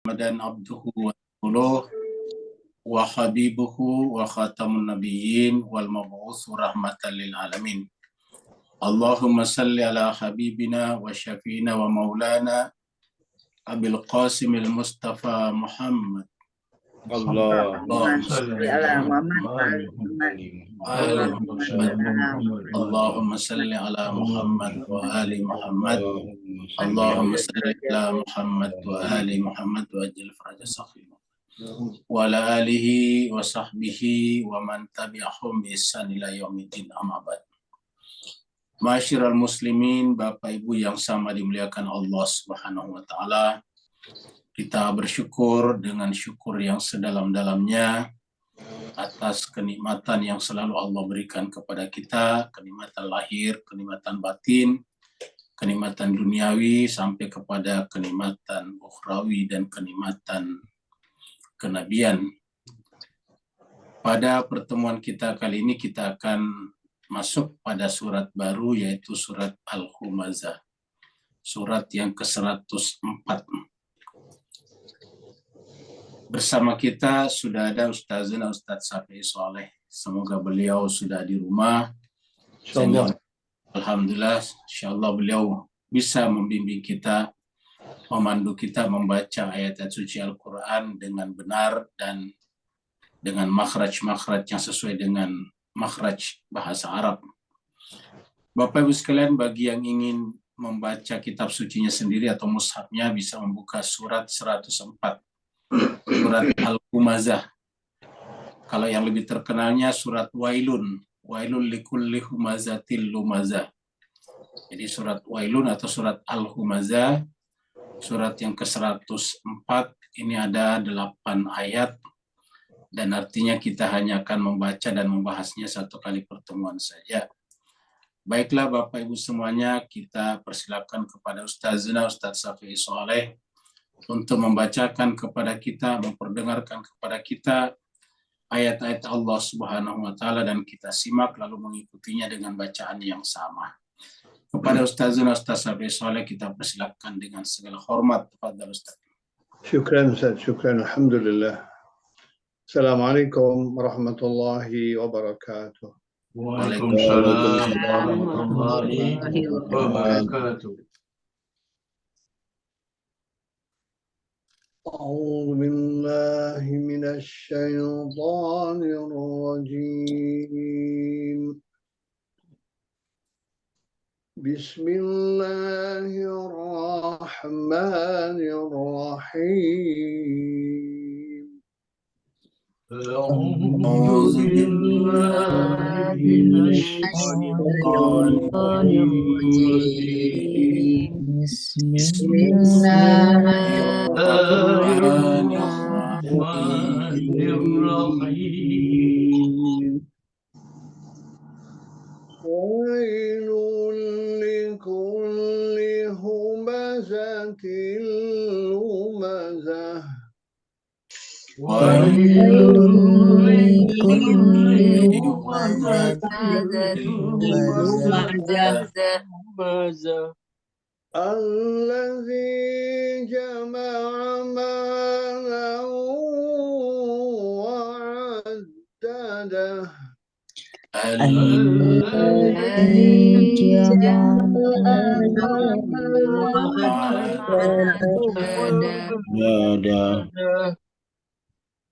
Muhammadan abduhu wa rasuluh wa habibuhu wa khatamun nabiyyin wal mab'uts rahmatan lil alamin. Allahumma salli ala habibina wa syafiina wa maulana Abil Qasimil Mustafa Muhammad. Allahumma salli ala Muhammad. Allahumma salli ala Muhammad wa ali Muhammad. Allahumma salli ala Muhammad wa ali Muhammad wa ajil faraja sahih. Wa ala alihi wa sahbihi wa man tabi'ahum bi ihsan ila yaumiddin, amma ba'd. Masyiral muslimin, Bapak Ibu yang sama dimuliakan Allah Subhanahu wa taala. Kita bersyukur dengan syukur yang sedalam-dalamnya atas kenikmatan yang selalu Allah berikan kepada kita, kenikmatan lahir, kenikmatan batin, kenikmatan duniawi, sampai kepada kenikmatan ukhrawi dan kenikmatan kenabian. Pada pertemuan kita kali ini kita akan masuk pada surat baru, yaitu surat Al-Humazah, surat yang ke-104. Bersama kita sudah ada Ustazana Ustaz Safi Soleh. Semoga beliau sudah di rumah. Alhamdulillah, insyaallah beliau bisa membimbing kita, memandu kita membaca ayat-ayat suci Al-Quran dengan benar dan dengan makhraj-makhraj yang sesuai dengan makhraj bahasa Arab. Bapak Ibu sekalian, bagi yang ingin membaca kitab sucinya sendiri atau mushafnya bisa membuka surat 104. Surat Al-Humazah. Kalau yang lebih terkenalnya surat Wailun. Wailun likulli humazatil lumazah. Jadi surat Wailun atau surat Al-Humazah, surat yang ke-104, ini ada 8 ayat, dan artinya kita hanya akan membaca dan membahasnya satu kali pertemuan saja. Baiklah Bapak Ibu semuanya, kita persilakan kepada Ustazana Ustaz Safi Soleh untuk membacakan kepada kita, memperdengarkan kepada kita ayat-ayat Allah Subhanahu wa taala, dan kita simak lalu mengikutinya dengan bacaan yang sama. Kepada Ustazana Ustaz Safi Soleh kita persilakan dengan segala hormat. Tafadhal Ustaz. Syukran Ustaz, syukran, alhamdulillah. Assalamualaikum warahmatullahi wabarakatuh. Waalaikumsalam warahmatullahi wabarakatuh. أعوذ بالله من الشيطان الرجيم. بسم الله الرحمن الرحيم. أعوذ بالله من الشيطان الرجيم. بسم الله الرحمن الرحيم. ويل لكل همزة لمزة. ويل لكل همزة الذي جمع مالا وعدده. الذي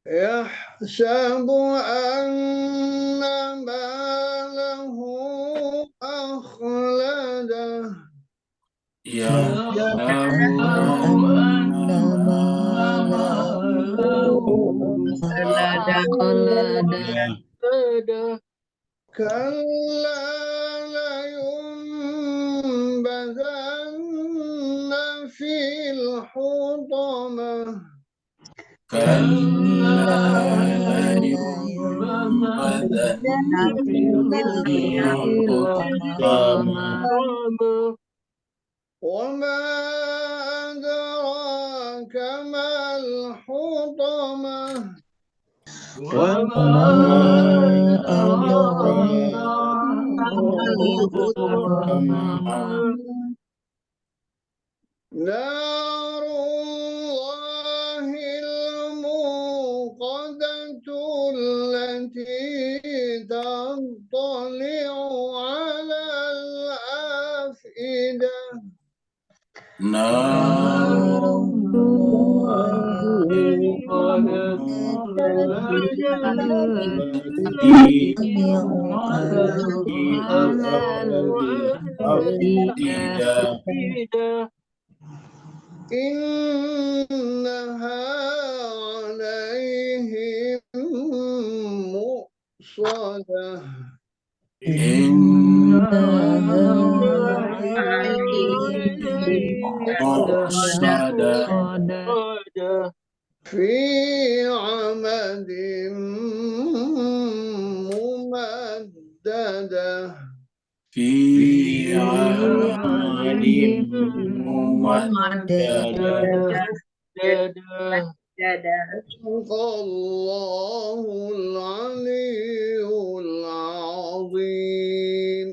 يحسب أن ماله أخلده. يحسب أن ماله كلا لينبذن في الحطمة. كلا لينبذن في الحطمة. وما أدراك ما الحطمة. وما أدراك نار الله التي تطلع على الأفئدة نار إنها عليهم مؤصدة في عمد ممددة في عمد ممددة. صدق الله العلي العظيم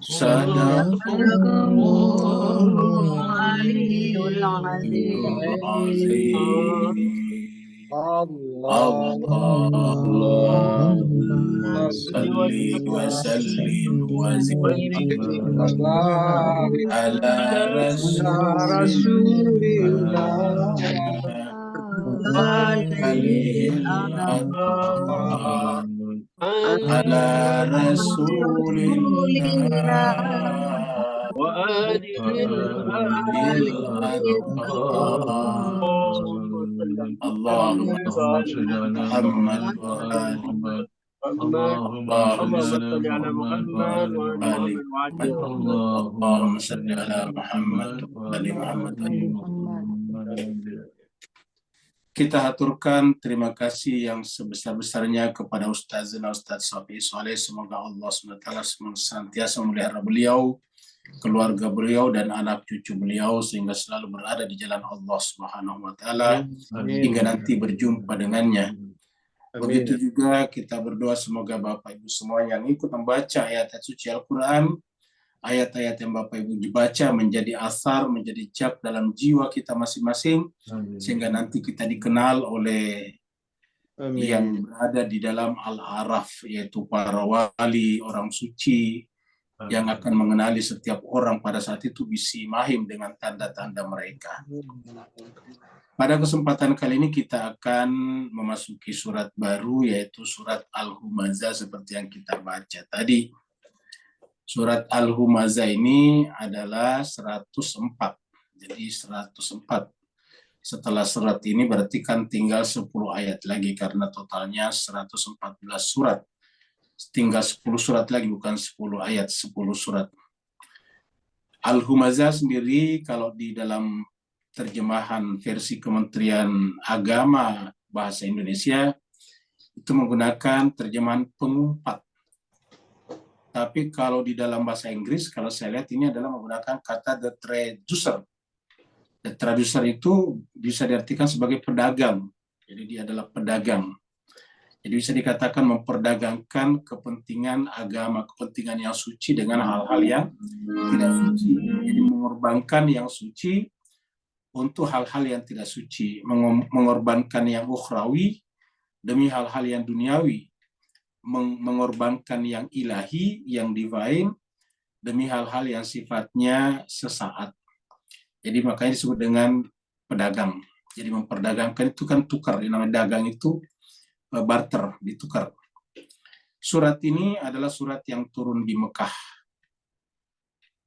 صدق الله العلي العظيم. العظيم. اللهم صل وسلم وزد على رسول الله عليه الأطهار على رسول الله اللهم صل على محمد وآل محمد. اللهم صل على محمد وعلى آل محمد. اللهم صل على محمد وآل محمد. Kita haturkan terima kasih yang sebesar-besarnya kepada Ustaz Shafi'i Saleh. Semoga Allah SWT senantiasa memelihara beliau, keluarga beliau dan anak cucu beliau sehingga selalu berada di jalan Allah Subhanahu wa taala hingga nanti berjumpa dengannya. Begitu juga kita berdoa semoga Bapak Ibu semua yang ikut membaca ayat suci Al-Qur'an, ayat-ayat yang Bapak Ibu dibaca menjadi asar, menjadi jak dalam jiwa kita masing-masing sehingga nanti kita dikenal oleh yang berada di dalam Al-Araf, yaitu para wali, orang suci yang akan mengenali setiap orang pada saat itu bisimahim dengan tanda-tanda mereka. Pada kesempatan kali ini kita akan memasuki surat baru, yaitu surat Al-Humazah seperti yang kita baca tadi. Surat Al-Humazah ini adalah 104. Jadi 104. Setelah surat ini berarti kan tinggal 10 ayat lagi karena totalnya 114 surat. Tinggal 10 surat lagi, bukan 10 ayat, 10 surat. Al-Humazah sendiri kalau di dalam terjemahan versi Kementerian Agama Bahasa Indonesia itu menggunakan terjemahan pengumpat. Tapi kalau di dalam bahasa Inggris, kalau saya lihat ini adalah menggunakan kata the traducer. The traducer itu bisa diartikan sebagai pedagang. Jadi dia adalah pedagang. Jadi bisa dikatakan memperdagangkan kepentingan agama, kepentingan yang suci dengan hal-hal yang tidak suci. Jadi mengorbankan yang suci untuk hal-hal yang tidak suci. Mengorbankan yang ukhrawi demi hal-hal yang duniawi. Mengorbankan yang ilahi, yang divine, demi hal-hal yang sifatnya sesaat. Jadi makanya disebut dengan pedagang. Jadi memperdagangkan itu kan tukar. Yang namanya dagang itu barter, ditukar. Surat ini adalah surat yang turun di Mekah.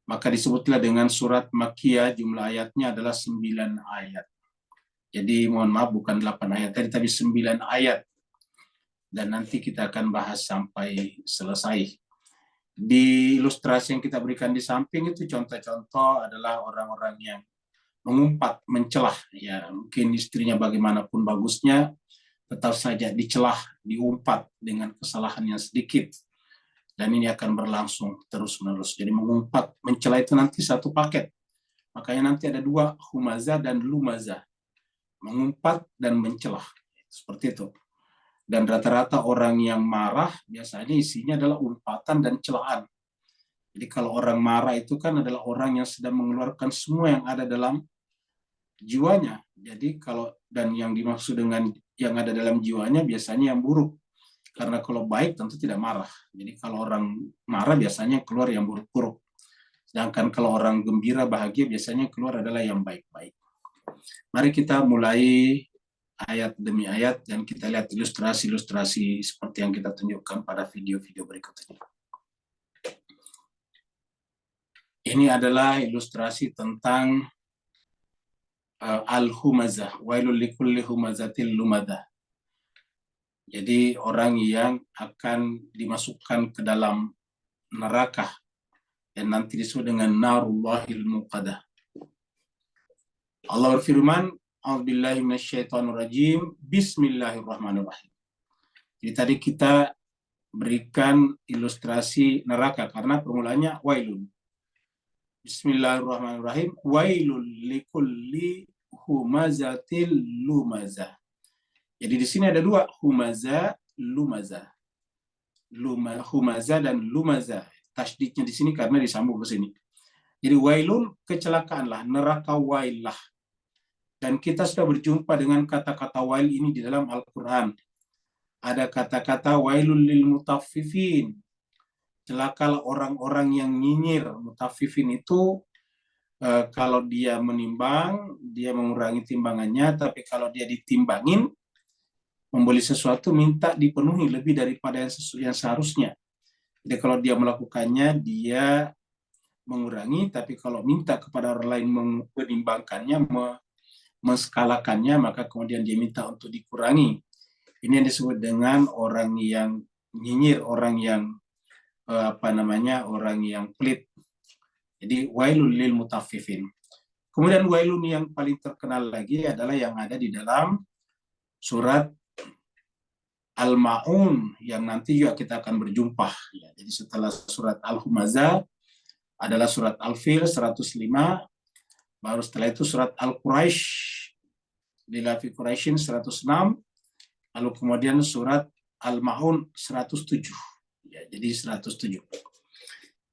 Maka disebutlah dengan surat Makkiyah, jumlah ayatnya adalah 9 ayat. Jadi mohon maaf bukan 8 ayat tadi, tapi 9 ayat. Dan nanti kita akan bahas sampai selesai. Di ilustrasi yang kita berikan di samping itu contoh-contoh adalah orang-orang yang mengumpat, mencelah. Ya, mungkin istrinya bagaimanapun bagusnya, tetap saja dicelah, diumpat dengan kesalahan yang sedikit. Dan ini akan berlangsung terus-menerus. Jadi mengumpat, mencela itu nanti satu paket. Makanya nanti ada 2, humazah dan lumazah. Mengumpat dan mencelah. Seperti itu. Dan rata-rata orang yang marah biasanya isinya adalah umpatan dan celaan. Jadi kalau orang marah itu kan adalah orang yang sedang mengeluarkan semua yang ada dalam jiwanya. Jadi kalau dan yang dimaksud dengan yang ada dalam jiwanya biasanya yang buruk. Karena kalau baik tentu tidak marah. Jadi kalau orang marah biasanya keluar yang buruk-buruk. Sedangkan kalau orang gembira, bahagia biasanya keluar adalah yang baik-baik. Mari kita mulai ayat demi ayat dan kita lihat ilustrasi-ilustrasi seperti yang kita tunjukkan pada video-video berikut ini. Ini adalah ilustrasi tentang al-humazah, wailul likulli humazatil lumazah. Jadi orang yang akan dimasukkan ke dalam neraka dan nanti disebut dengan narullahil muqadah. Allah berfirman, a'udzubillahi minasyaitonirrajim, bismillahirrahmanirrahim. Jadi tadi kita berikan ilustrasi neraka karena permulaannya wailun. Bismillahirrahmanirrahim, wailul likulli humazatil lumazah. Jadi di sini ada dua, humaza, lumaza. Humaza dan lumaza. Tasdidnya di sini karena disambung ke sini. Jadi wailun, kecelakaanlah, neraka wailah. Dan kita sudah berjumpa dengan kata-kata wail ini di dalam Al-Quran. Ada kata-kata wailul lil mutaffifin. Celakalah orang-orang yang nyinyir. Mutaffifin itu kalau dia menimbang, dia mengurangi timbangannya, tapi kalau dia ditimbangin, membeli sesuatu minta dipenuhi lebih daripada yang seharusnya. Jadi kalau dia melakukannya, dia mengurangi, tapi kalau minta kepada orang lain menimbangkannya, menskalakannya, maka kemudian dia minta untuk dikurangi. Ini yang disebut dengan orang yang nyinyir, orang yang orang yang pelit. Jadi wailul lil mutaffifin. Kemudian wailun yang paling terkenal lagi adalah yang ada di dalam surat Al-Ma'un yang nanti juga kita akan berjumpa. Ya, jadi setelah surat Al-Humazah adalah surat Al-Fil 105, baru setelah itu surat Al-Quraisy, Lilafi Quraisyin 106, lalu kemudian surat Al-Ma'un 107. Ya, jadi 107.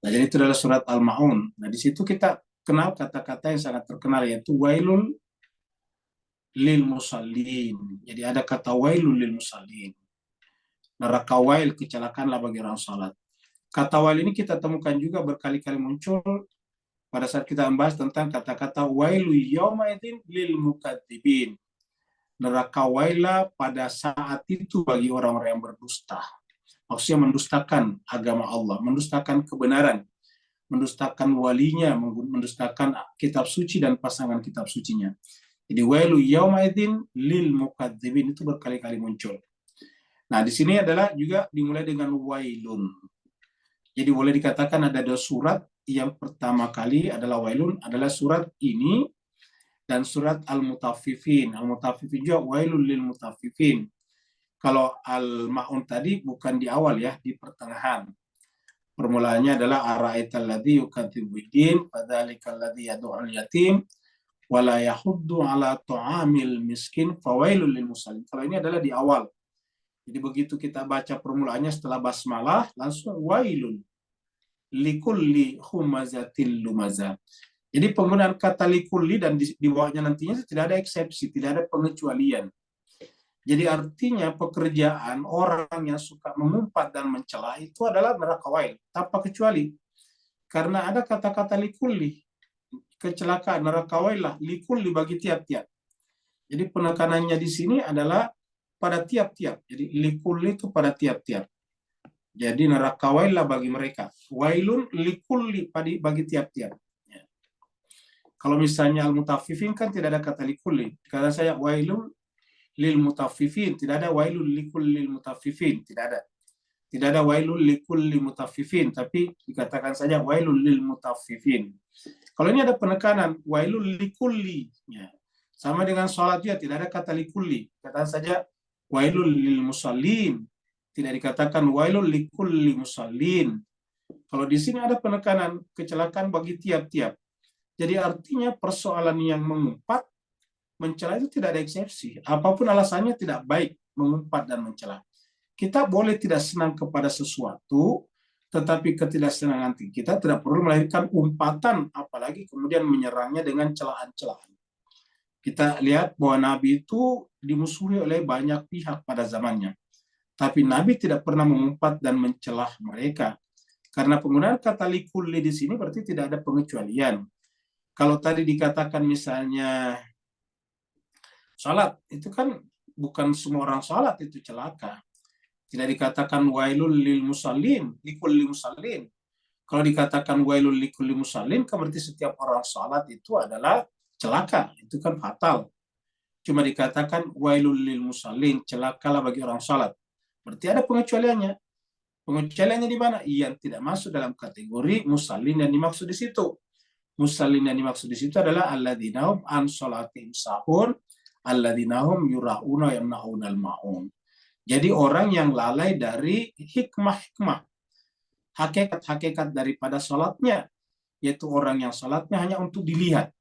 Nah, jadi itu adalah surat Al-Ma'un. Nah, di situ kita kenal kata-kata yang sangat terkenal yaitu wailul lil musallin. Jadi ada kata wailul lil musallin. Neraka wail, kecelakaanlah bagi orang salat. Kata wail ini kita temukan juga berkali-kali muncul pada saat kita membahas tentang kata-kata wailu yaumaidin lil mukadzibin. Neraka wailah pada saat itu bagi orang-orang yang berdusta. Maksudnya mendustakan agama Allah, mendustakan kebenaran, mendustakan walinya, mendustakan kitab suci dan pasangan kitab sucinya. Jadi wailu yaumaidin lil mukadzibin itu berkali-kali muncul. Nah, di sini adalah juga dimulai dengan wailun. Jadi boleh dikatakan ada dua surat. Yang pertama kali adalah wailun, adalah surat ini dan surat Al-Mutaffifin. Al-Mutaffifin juga wailun lil mutaffifin. Kalau Al-Ma'un tadi bukan di awal ya, di pertengahan. Permulaannya adalah ara'aital ladzi yukadzibu biddin fadzalikal ladzi yad'ul yatim wala yahuddu ala ta'amil miskin fawailul lil musallin. Kalau ini adalah di awal. Jadi begitu kita baca permulaannya setelah basmalah langsung wailun likulli humazatil lumazah. Jadi penggunaan kata likulli dan di bawahnya nantinya tidak ada eksepsi, tidak ada pengecualian. Jadi artinya pekerjaan orang yang suka mengumpat dan mencela itu adalah neraka wail, tanpa kecuali. Karena ada kata-kata likulli, kecelakaan neraka wail lah, likulli bagi tiap-tiap. Jadi penekanannya di sini adalah pada tiap-tiap. Jadi likulli itu pada tiap-tiap. Jadi neraka wail lah bagi mereka. Wailun likulli bagi tiap-tiap. Ya. Kalau misalnya al-mutaffifin kan tidak ada kata likulli. Kata saya wailun lil mutaffifin, tidak ada wailul likulli mutaffifin, tidak ada. Tidak ada wailul likulli mutaffifin, tapi dikatakan saja wailul lil mutaffifin. Kalau ini ada penekanan wailul likulli, ya. Sama dengan sholat juga tidak ada kata likulli, katakan saja wailul lil musallin, tidak dikatakan wailul likulli musallin. Kalau di sini ada penekanan kecelakaan bagi tiap-tiap. Jadi artinya persoalan yang mengumpat mencela itu tidak ada eksepsi. Apapun alasannya tidak baik mengumpat dan mencela. Kita boleh tidak senang kepada sesuatu, tetapi ketidaksenangan kita tidak perlu melahirkan umpatan, apalagi kemudian menyerangnya dengan celaan-celaan. Kita lihat bahwa Nabi itu dimusuhi oleh banyak pihak pada zamannya. Tapi Nabi tidak pernah mengumpat dan mencelah mereka. Karena penggunaan kata likulli di sini berarti tidak ada pengecualian. Kalau tadi dikatakan misalnya salat, itu kan bukan semua orang salat itu celaka. Tidak dikatakan wailul lil musallin, likulli musallin. Kalau dikatakan wailul likulli musallin, kan berarti setiap orang salat itu adalah celaka. Itu kan fatal. Cuma dikatakan wailul lil musallin, celakalah bagi orang salat. Berarti ada pengecualiannya. Pengecualiannya di mana? Yang tidak masuk dalam kategori musallin yang dimaksud di situ. Musallin yang dimaksud di situ adalah alladzina hum an salatihim sahun, alladzina hum yura'una yamna'unal ma'un. Jadi orang yang lalai dari hikmah-hikmah, hakikat-hakikat daripada salatnya, yaitu orang yang salatnya hanya untuk dilihat,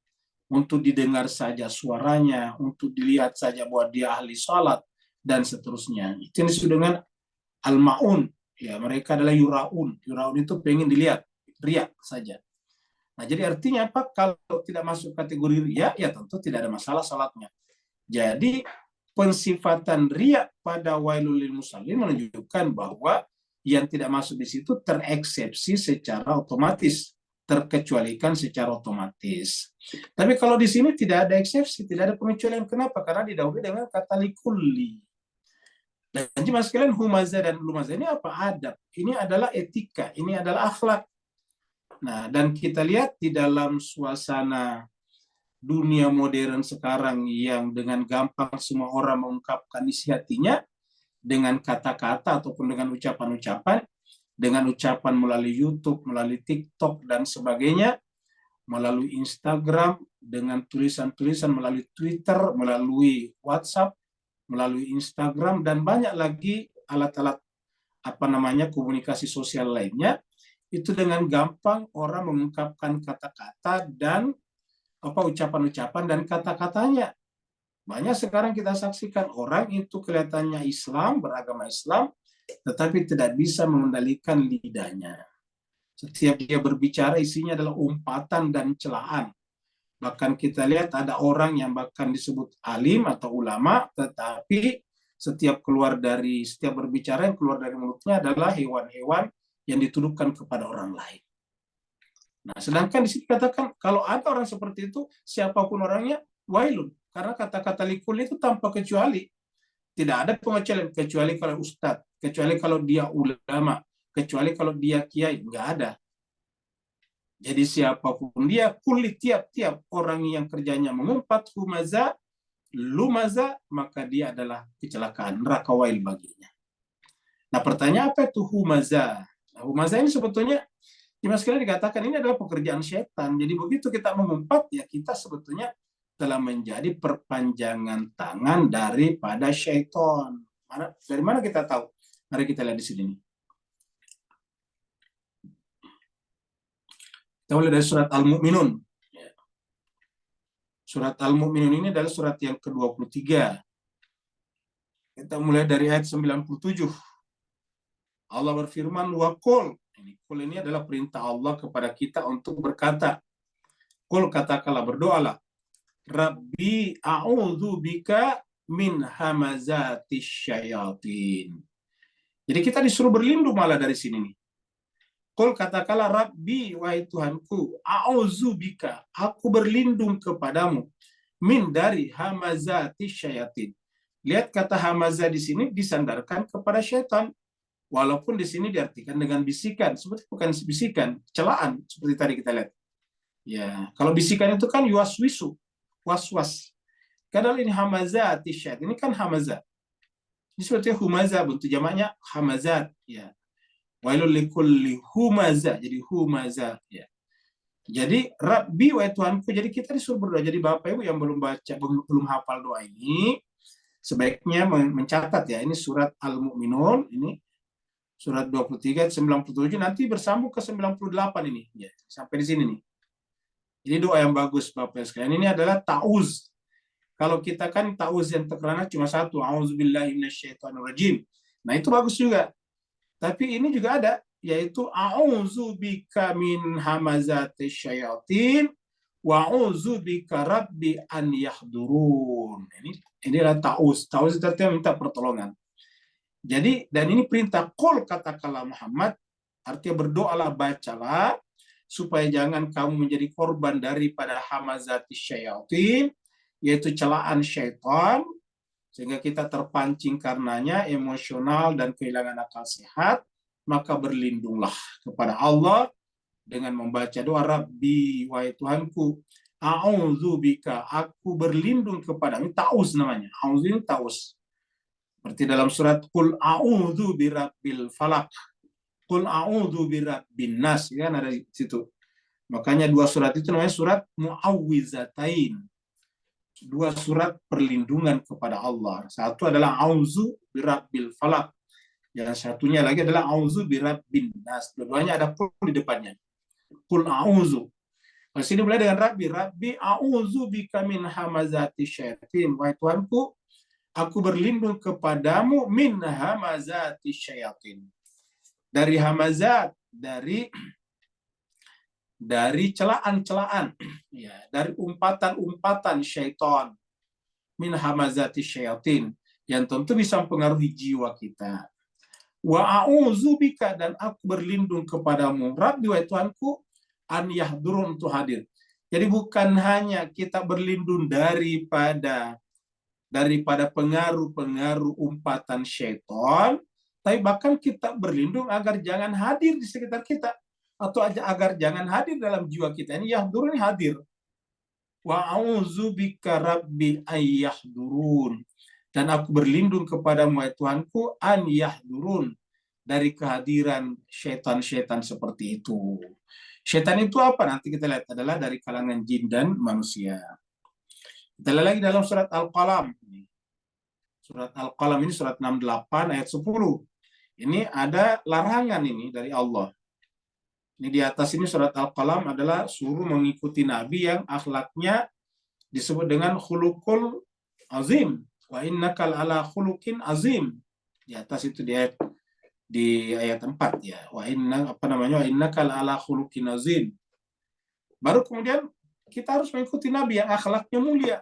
untuk didengar saja suaranya, untuk dilihat saja bahwa dia ahli salat, dan seterusnya. Itu yang disebut dengan al-ma'un. Ya, mereka adalah yura'un. Yura'un itu pengen dilihat, riak saja. Nah, jadi artinya apa? Kalau tidak masuk kategori riak, ya tentu tidak ada masalah salatnya. Jadi pensifatan riak pada wailul lil musallin menunjukkan bahwa yang tidak masuk di situ tereksepsi secara otomatis, terkecualikan secara otomatis. Tapi kalau di sini tidak ada eksepsi, tidak ada pengecualian. Kenapa? Karena didahului dengan kata likulli. Dan jemaah sekalian, humazah dan lumazah ini apa? Adab. Ini adalah etika, ini adalah akhlak. Nah, dan kita lihat di dalam suasana dunia modern sekarang yang dengan gampang semua orang mengungkapkan isi hatinya dengan kata-kata ataupun dengan ucapan-ucapan, dengan ucapan melalui YouTube, melalui TikTok, dan sebagainya, melalui Instagram, dengan tulisan-tulisan melalui Twitter, melalui WhatsApp, melalui Instagram, dan banyak lagi alat-alat komunikasi sosial lainnya. Itu dengan gampang orang mengungkapkan kata-kata dan ucapan-ucapan dan kata-katanya. Banyak sekarang kita saksikan orang itu kelihatannya Islam, beragama Islam, tetapi tidak bisa mengendalikan lidahnya. Setiap dia berbicara isinya adalah umpatan dan celaan. Bahkan kita lihat ada orang yang bahkan disebut alim atau ulama, tetapi setiap berbicara yang keluar dari mulutnya adalah hewan-hewan yang dituduhkan kepada orang lain. Nah, sedangkan di sini katakan kalau ada orang seperti itu, siapapun orangnya, wailun. Karena kata-kata likul itu tanpa kecuali. Tidak ada pengecualian, kecuali kalau ustadz, kecuali kalau dia ulama, kecuali kalau dia kiai, nggak ada. Jadi siapapun dia, kulit tiap-tiap orang yang kerjanya mengumpat humaza, lumaza, maka dia adalah kecelakaan, neraka wail baginya. Nah, pertanyaan apa itu humaza? Nah, humaza ini sebetulnya Mas sekalian dikatakan ini adalah pekerjaan setan. Jadi begitu kita mengumpat, ya kita sebetulnya telah menjadi perpanjangan tangan daripada syaitan. Dari mana kita tahu? Mari kita lihat di sini. Kita mulai dari surat Al-Mu'minun. Surat Al-Mu'minun ini adalah surat yang ke-23. Kita mulai dari ayat 97. Allah berfirman, wa qul. Qul ini adalah perintah Allah kepada kita untuk berkata. Qul, katakanlah, berdoalah. Rabbi a'udzu bika min hamazatis syayatin. Jadi kita disuruh berlindung malah dari sini nih. Qul, katakanlah, Rabbi, wahai Tuhanku, a'udzu bika, aku berlindung kepadamu, min, dari hamazatis syayatin. Lihat kata hamazah di sini disandarkan kepada syaitan. Walaupun di sini diartikan dengan bisikan, seperti bukan bisikan, celaan seperti tadi kita lihat. Ya, kalau bisikan itu kan yuaswisu, was-was. Kadang ini hamazat, syaitan ini kan hamazat. Ini seperti humaza, bentuk jamaknya hamazat. Ya, wailul likulli humaza, jadi humaza. Ya. Jadi Rabbi, wahai Tuhanku, jadi kita disuruh berdoa. Jadi Bapak Ibu yang belum baca, belum hafal doa ini, sebaiknya mencatat ya. Ini surat Al-Mu'minun, ini surat 23, 97, nanti bersambung ke 98 ini. Ya, sampai di sini nih. Ini doa yang bagus Bapak sekalian. Ini adalah ta'uz. Kalau kita kan ta'uz yang terkenal cuma satu. A'udzubillahi minasyaitonirrajim. Nah, itu bagus juga. Tapi ini juga ada, yaitu a'udzubika min hamazatis syayatin Wa'udzubika rabbi an yahdurun. Inilah ta'uz. Ta'uz itu artinya minta pertolongan. Jadi, dan ini perintah, qul katakanlah Muhammad, artinya berdoalah, bacalah, supaya jangan kamu menjadi korban daripada hamazati syayatin, yaitu celaan syaitan, sehingga kita terpancing karenanya emosional dan kehilangan akal sehat. Maka berlindunglah kepada Allah dengan membaca doa, Rabbi, wahai Tuhanku, a'udzubika, aku berlindung kepada, ini ta'uz namanya, a'udzu ini ta'uz. Seperti dalam surat Qul a'udzu birabbil falaq, Qul a'udzu birabbin nas, kan ada di situ. Makanya dua surat itu namanya surat mu'awwizatain. Dua surat perlindungan kepada Allah. Satu adalah a'udzu birabbil falaq. Yang satunya lagi adalah a'udzu birabbin nas. Dua-duanya ada qul di depannya. Qul a'udzu. Di sini mulai dengan Rabbi a'udzu bika min hamazati syayatin. Wahai Tuhanku, aku berlindung kepadamu min hamazati syayatin. Dari hamazat, dari celaan-celaan, ya, dari umpatan-umpatan syaitan, min hamazati syayatin, yang tentu bisa mempengaruhi jiwa kita. Wa a'udzubika, dan aku berlindung kepadamu, Rabbi, wahai Tuhanku, an yahdurun, untuk hadir. Jadi bukan hanya kita berlindung daripada pengaruh-pengaruh umpatan syaitan, tapi bahkan kita berlindung agar jangan hadir di sekitar kita, atau agar jangan hadir dalam jiwa kita. Ini yahdurun, hadir. Wa a'udzubika rabbi ay yahdurun, dan aku berlindung kepadamu, wahai Tuhanku, an yahdurun, dari kehadiran syaitan-syaitan seperti itu. Syaitan itu apa? Nanti kita lihat, adalah dari kalangan jin dan manusia. Kita lihat lagi dalam surat Al-Qalam. Surat Al-Qalam ini surat 68 ayat 10. Ini ada larangan ini dari Allah. Ini di atas ini surat Al-Qalam adalah suruh mengikuti Nabi yang akhlaknya disebut dengan khuluqul azim. Wa innaka ala khuluqin azim. Di atas itu di ayat 4 ya. Wa innaka ala khuluqin azim. Baru kemudian kita harus mengikuti Nabi yang akhlaknya mulia.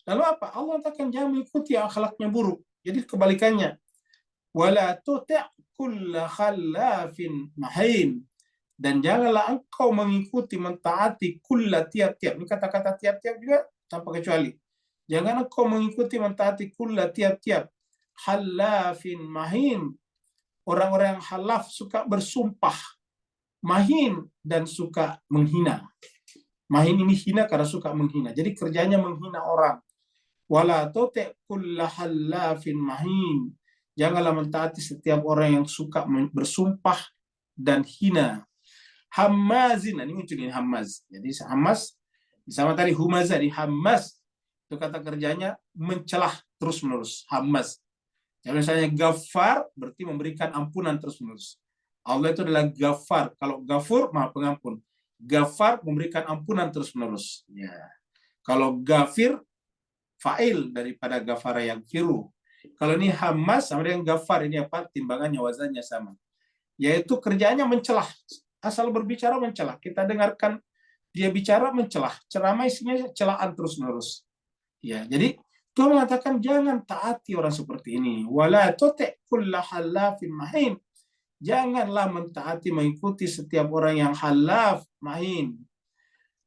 Lalu apa? Allah katakan jangan mengikuti yang akhlaknya buruk. Jadi kebalikannya. Wala tuti' kulla khallafin mahin. Dan janganlah engkau mengikuti, mentaati kulla, tiap-tiap. Ini kata-kata tiap-tiap juga tanpa kecuali. Jangan engkau mengikuti, mentaati kulla, tiap-tiap. Khallafin mahin. Orang-orang yang halaf, suka bersumpah. Mahin, dan suka menghina. Mahin ini hina karena suka menghina. Jadi kerjanya menghina orang. Wala tuti' kulla hallafin mahin. Janganlah mentaati setiap orang yang suka bersumpah dan hina. Hammazin, ini muncul ini hammaz. Jadi hammaz sama tadi humazah, di hammaz itu kata kerjanya mencelah terus-menerus. Hammaz. Jadi misalnya Ghaffar berarti memberikan ampunan terus-menerus. Allah itu adalah Ghaffar. Kalau Ghafur, Maha Pengampun. Ghaffar memberikan ampunan terus-menerus. Ya. Kalau Ghafir, fa'il daripada Ghafara yang firu. Kalau ini Hammaz sama dengan Ghaffar, ini apa? Timbangannya, wazannya sama. Yaitu kerjanya mencelah. Asal berbicara mencelah. Kita dengarkan dia bicara mencelah. Ceramah isinya celaan terus-menerus. Ya, jadi Tuhan mengatakan jangan taati orang seperti ini. Wala tuti' kulla halafin mahin. Janganlah mentaati, mengikuti setiap orang yang halaf, mahin.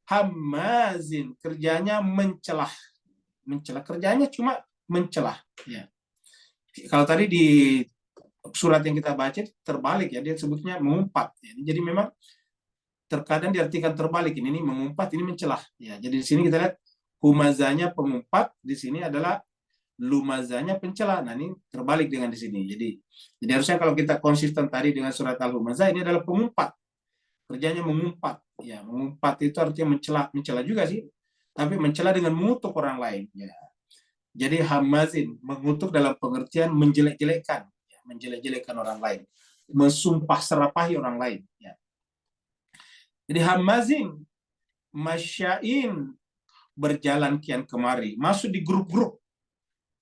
Hammazin, kerjanya mencelah. Mencelah, kerjanya cuma mencelah. Ya. Kalau tadi di surat yang kita baca terbalik ya, dia sebutnya mengumpat. Ya. Jadi memang terkadang diartikan terbalik. Ini mengumpat, ini mencelah. Ya. Jadi di sini kita lihat humazanya pengumpat, di sini adalah lumazanya pencela. Nah, ini terbalik dengan di sini. Jadi harusnya kalau kita konsisten tadi dengan surat Al-Humazah, ini adalah pengumpat. Kerjanya mengumpat. Ya, mengumpat itu artinya mencela juga sih. Tapi mencela dengan mengutuk orang lain. Ya. Jadi hamazin, mengutuk dalam pengertian menjelek-jelekkan. Ya, menjelek-jelekkan orang lain. Mensumpah serapahi orang lain. Ya. Jadi hamazin, masyain, berjalan kian kemari. Masuk di grup-grup.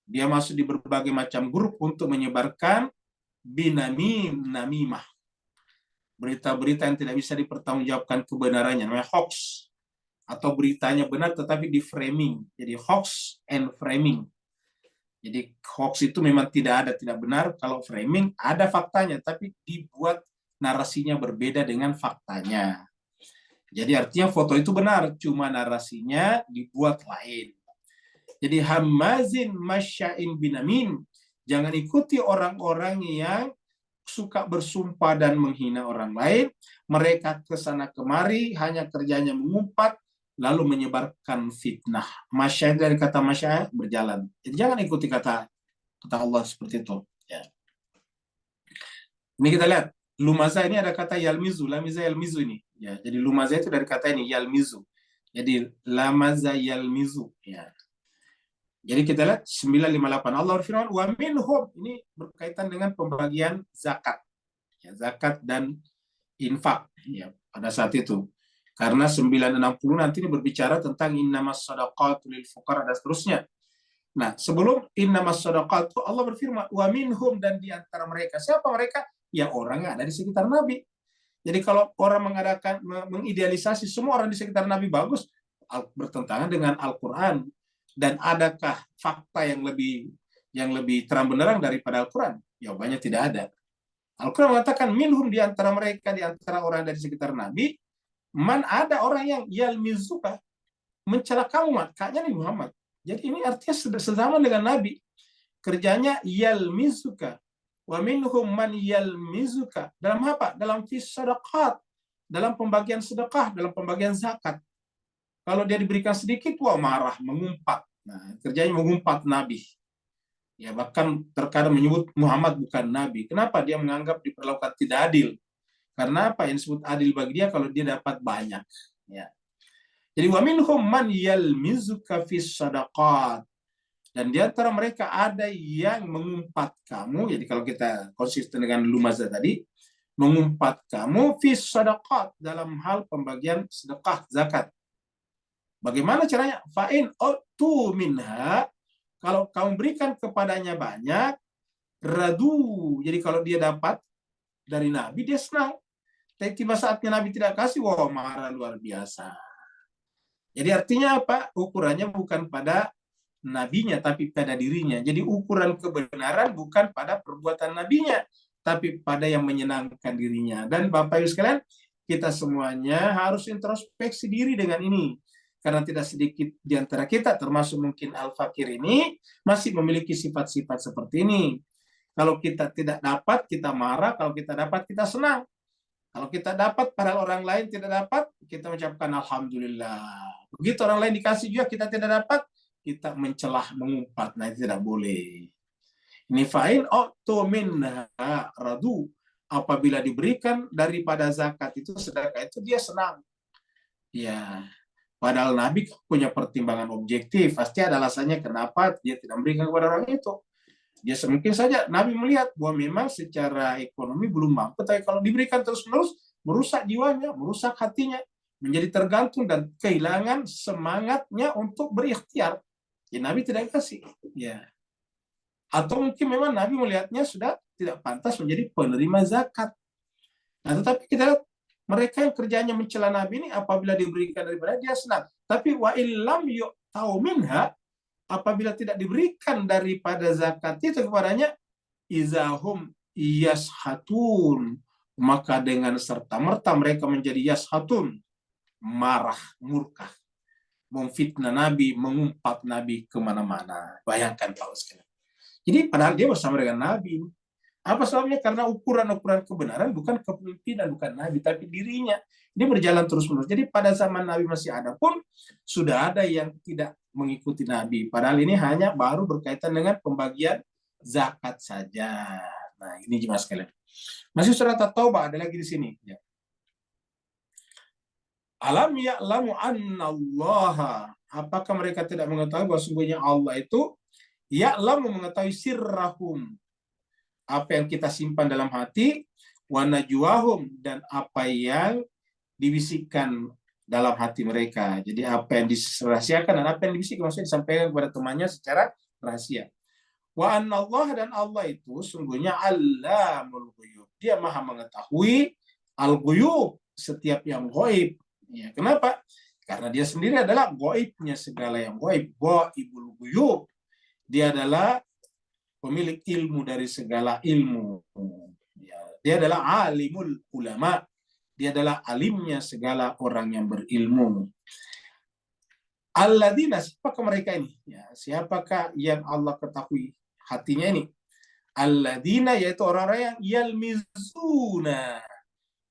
Dia masuk di berbagai macam grup untuk menyebarkan namimah. Berita-berita yang tidak bisa dipertanggungjawabkan kebenarannya, namanya hoax. atau beritanya benar tetapi di framing. Jadi hoax and framing. Jadi hoax itu memang tidak benar, kalau framing ada faktanya tapi dibuat narasinya berbeda dengan faktanya. Jadi artinya foto itu benar, cuma narasinya dibuat lain. Jadi hamazin masya'in binamin. Jangan ikuti orang-orang yang suka bersumpah dan menghina orang lain. Mereka kesana kemari hanya kerjanya mengumpat lalu menyebarkan fitnah. Masya dari kata masya berjalan. Jadi jangan ikuti kata Allah seperti itu. Ya. Ini kita lihat. Lumaza ini ada kata yalmizu. Lamiza yalmizu ini. Ya, jadi lumaza itu dari kata ini yalmizu. Jadi lamaza yalmizu. Ya. Jadi kita lihat 958. Allah berfirman, wa minhum, ini berkaitan dengan pembagian zakat. Ya, zakat dan infak ya pada saat itu. Karena 960 nanti ini berbicara tentang innamas shadaqatu lil fuqara dan seterusnya. Nah, sebelum innamas shadaqatu, Allah berfirman, wa minhum, dan di antara mereka. Siapa mereka? Ya orang yang ada di sekitar Nabi. Jadi kalau orang mengidealisasi semua orang di sekitar Nabi bagus, bertentangan dengan Al-Quran. Dan adakah fakta yang lebih terang benderang daripada Al-Quran? Jawabannya tidak ada. Al-Quran mengatakan minhum, di antara mereka, di antara orang dari sekitar Nabi, man, ada orang yang yalmizuka, mencela kamu, makanya nih Muhammad. Jadi ini artinya sesama dengan Nabi. Kerjanya yalmizuka. Wa minhum man yalmizuka. Dalam apa? Dalam fis sadaqat. Dalam pembagian sedekah, dalam pembagian zakat. Kalau dia diberikan sedikit, wah marah, mengumpat. Nah, kerjanya mengumpat Nabi. Ya, bahkan terkadang menyebut Muhammad bukan Nabi. Kenapa? Dia menganggap diperlakukan tidak adil. Karena apa yang disebut adil bagi dia kalau dia dapat banyak. Ya. Jadi wa minhum man yalmizuka fis sadaqat. Dan di antara mereka ada yang mengumpat kamu. Jadi kalau kita konsisten dengan lumaza tadi, mengumpat kamu fis sadaqat, dalam hal pembagian sedekah zakat. Bagaimana caranya? Fa'in tu minha, kalau kamu berikan kepadanya banyak, radu. Jadi kalau dia dapat dari Nabi, dia senang. Tapi tiba saatnya Nabi tidak kasih, wah marah luar biasa. Jadi artinya apa? Ukurannya bukan pada nabinya, tapi pada dirinya. Jadi ukuran kebenaran bukan pada perbuatan nabinya, tapi pada yang menyenangkan dirinya. Dan Bapak Ibu sekalian, kita semuanya harus introspeksi diri dengan ini. Karena tidak sedikit di antara kita, termasuk mungkin Al-Fakir ini, masih memiliki sifat-sifat seperti ini. Kalau kita tidak dapat, kita marah. Kalau kita dapat, kita senang. Kalau kita dapat, padahal orang lain tidak dapat, kita mengucapkan Alhamdulillah. Begitu orang lain dikasih juga, kita tidak dapat, kita mencelah, mengumpat. Nah, itu tidak boleh. Ini fa'in minha radu. Apabila diberikan daripada zakat itu, sedekah itu, dia senang. Ya. Padahal Nabi punya pertimbangan objektif. Pasti ada alasannya kenapa dia tidak memberikan kepada orang itu. Dia mungkin saja Nabi melihat bahwa memang secara ekonomi belum mampu. Tapi kalau diberikan terus-menerus, merusak jiwanya, merusak hatinya. Menjadi tergantung dan kehilangan semangatnya untuk berikhtiar. Ya, Nabi tidak kasih. Ya. Atau mungkin memang Nabi melihatnya sudah tidak pantas menjadi penerima zakat. Nah, tetapi kita lihat, mereka yang kerjanya mencela Nabi ini apabila diberikan daripada dia senang. Tapi wa illam yu'tau minha, apabila tidak diberikan daripada zakat itu kepadanya, izahum yashatun, maka dengan serta-merta mereka menjadi yashatun, marah, murka, memfitnah Nabi, mengumpat Nabi kemana-mana. Bayangkan Pak sekalian. Jadi padahal dia bersama dengan Nabi. Apa sebabnya? Karena ukuran-ukuran kebenaran bukan kepemimpinan, bukan Nabi, tapi dirinya. Ini berjalan terus-menerus. Jadi pada zaman Nabi masih ada pun, sudah ada yang tidak mengikuti Nabi. Padahal ini hanya baru berkaitan dengan pembagian zakat saja. Nah, ini jemaah sekalian. Masih surat At-Taubah, ada lagi di sini. Ya. Alam ya'lamu annallaha. Apakah mereka tidak mengetahui bahwa sungguhnya Allah itu ya'lamu, mengetahui sirrahum, apa yang kita simpan dalam hati, wa najwahum, dan apa yang dibisikkan dalam hati mereka. Jadi apa yang dirahasiakan dan apa yang dibisikkan, maksudnya disampaikan kepada temannya secara rahasia. Wa anallah, dan Allah itu sungguhnya Allamul ghuyub. Dia Maha mengetahui al-ghuyub, setiap yang ghaib. Ya, kenapa? Karena dia sendiri adalah gaibnya segala yang gaib, ghaibul ghuyub. Dia adalah pemilik ilmu dari segala ilmu. Ya, dia adalah alimul ulama. Dia adalah alimnya segala orang yang berilmu. Alladzina, siapakah mereka ini? Ya, siapakah yang Allah ketahui hatinya ini? Alladzina, yaitu orang-orang yang yalmizuna,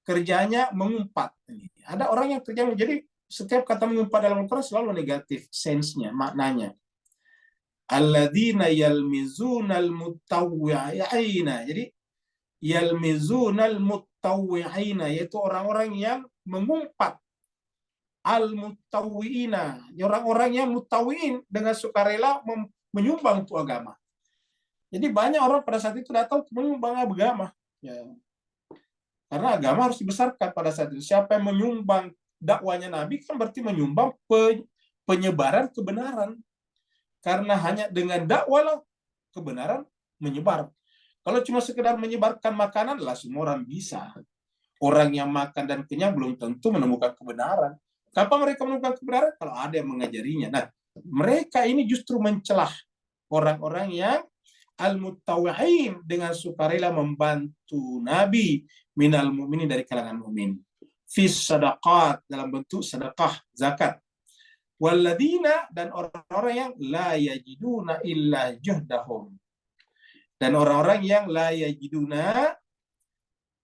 kerjanya mengumpat. Ada orang yang kerjanya, jadi setiap kata mengumpat dalam Al-Quran selalu negatif sense-nya, maknanya. Alladzina yalmizunal mutawwi'ina. Jadi yalmizunal mutawwi'ina, yaitu orang-orang yang mengumpat. Al-mutawwi'ina, orang-orang yang mutawwi'in dengan sukarela menyumbang untuk agama. Jadi banyak orang pada saat itu datang menyumbang agama. Ya. Karena agama harus dibesarkan pada saat itu. Siapa yang menyumbang dakwanya Nabi kan berarti menyumbang penyebaran kebenaran. Karena hanya dengan dakwah kebenaran menyebar. Kalau cuma sekedar menyebarkan makanan lah semua orang bisa. Orang yang makan dan kenyang belum tentu menemukan kebenaran. Kapan mereka menemukan kebenaran? Kalau ada yang mengajarinya. Nah, mereka ini justru mencelah orang-orang yang al-mutawwi'in dengan sukarela membantu Nabi minal mu'minin dari kalangan mukmin. Fis sadaqat, dalam bentuk sedekah, zakat. Walladzina, dan orang-orang yang la yajiduna illa juhdahum. Dan orang-orang yang la yajiduna,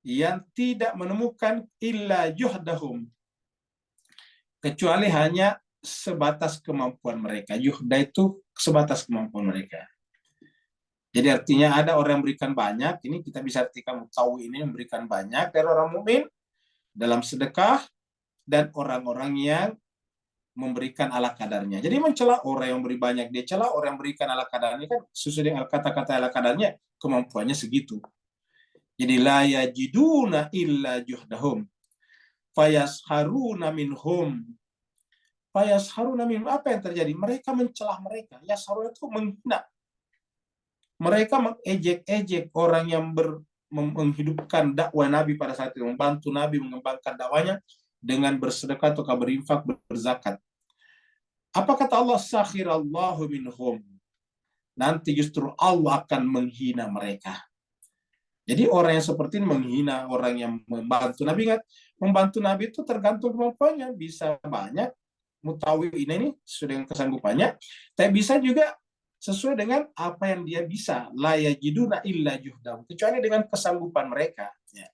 yang tidak menemukan illa juhdahum, kecuali hanya sebatas kemampuan mereka. Juhda itu sebatas kemampuan mereka. Jadi artinya ada orang yang memberikan banyak, ini kita bisa artikan mutawi ini memberikan banyak dari orang mukmin dalam sedekah, dan orang-orang yang memberikan ala kadarnya. Jadi mencela orang yang beri banyak, dia cela orang yang berikan ala kadarnya, kan sesuai dengan kata-kata ala kadarnya, kemampuannya segitu. Jadi la yajiduna illa juhdahum fayasharuna minhum. Fayasharuna minhum, apa yang terjadi? Mereka mencelah mereka. Yasharuna itu menghina. Mereka mengejek-ejek orang yang menghidupkan dakwah Nabi pada saat itu, membantu Nabi mengembangkan dakwanya dengan bersedekah atau berinfak, berzakat. Apa kata Allah? Sakhirallahu minhum. Nanti justru Allah akan menghina mereka. Jadi orang yang seperti ini menghina orang yang membantu Nabi. Ingat, membantu Nabi itu tergantung kemampuannya. Bisa banyak, mutawi'in ini sesuai dengan kesanggupannya, tapi bisa juga sesuai dengan apa yang dia bisa. La yajiduna illa juhdahum, kecuali dengan kesanggupan mereka. Ya.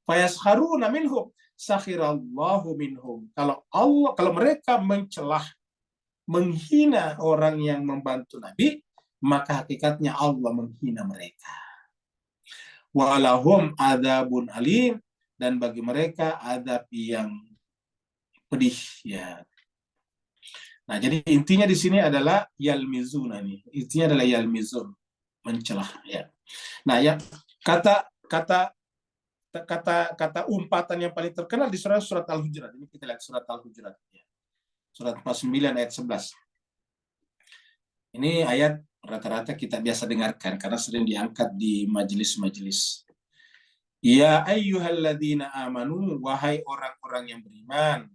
Fayasharuna minhum sakhirallahu minhum. Kalau mereka mencelah, menghina orang yang membantu Nabi, maka hakikatnya Allah menghina mereka. Walahum adzabun alim, dan bagi mereka azab yang pedih. Ya. Nah, jadi intinya di sini adalah yalmizuna nih. Intinya adalah yalmizun, mencelah. Ya. Nah, ya kata umpatan yang paling terkenal di surat Al-Hujurat. Ini kita lihat surat Al-Hujurat. Ya. Surat 49 ayat 11. Ini ayat rata-rata kita biasa dengarkan karena sering diangkat di majelis-majelis. Ya ayyuhalladzina amanu, wahai orang-orang yang beriman,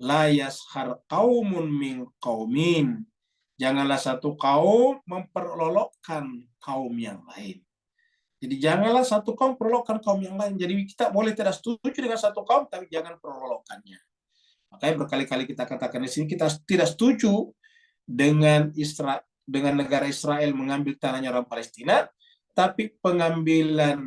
la yaskhar qaumun min qaumin, janganlah satu kaum memperolokkan kaum yang lain. Jadi janganlah satu kaum perolokkan kaum yang lain. Jadi kita boleh tidak setuju dengan satu kaum, tapi jangan perolokkannya. Makanya berkali-kali kita katakan di sini, kita tidak setuju dengan negara Israel mengambil tanahnya orang Palestina, tapi pengambilan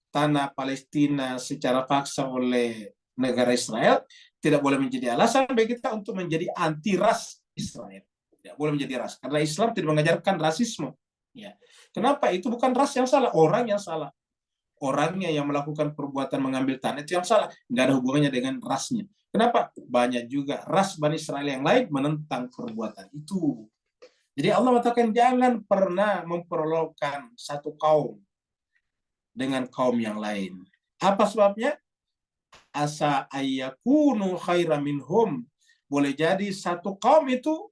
tanah Palestina secara paksa oleh negara Israel tidak boleh menjadi alasan bagi kita untuk menjadi anti ras Israel. Tidak boleh menjadi ras, karena Islam tidak mengajarkan rasisme. Ya. Kenapa? Itu bukan ras yang salah, orang yang salah. Orangnya yang melakukan perbuatan mengambil tanah itu yang salah, nggak ada hubungannya dengan rasnya. Kenapa? Banyak juga ras Bani Israel yang lain menentang perbuatan itu. Jadi Allah mengatakan jangan pernah memperolokkan satu kaum dengan kaum yang lain. Apa sebabnya? Asa ayyakunu khairan minhum. Boleh jadi satu kaum itu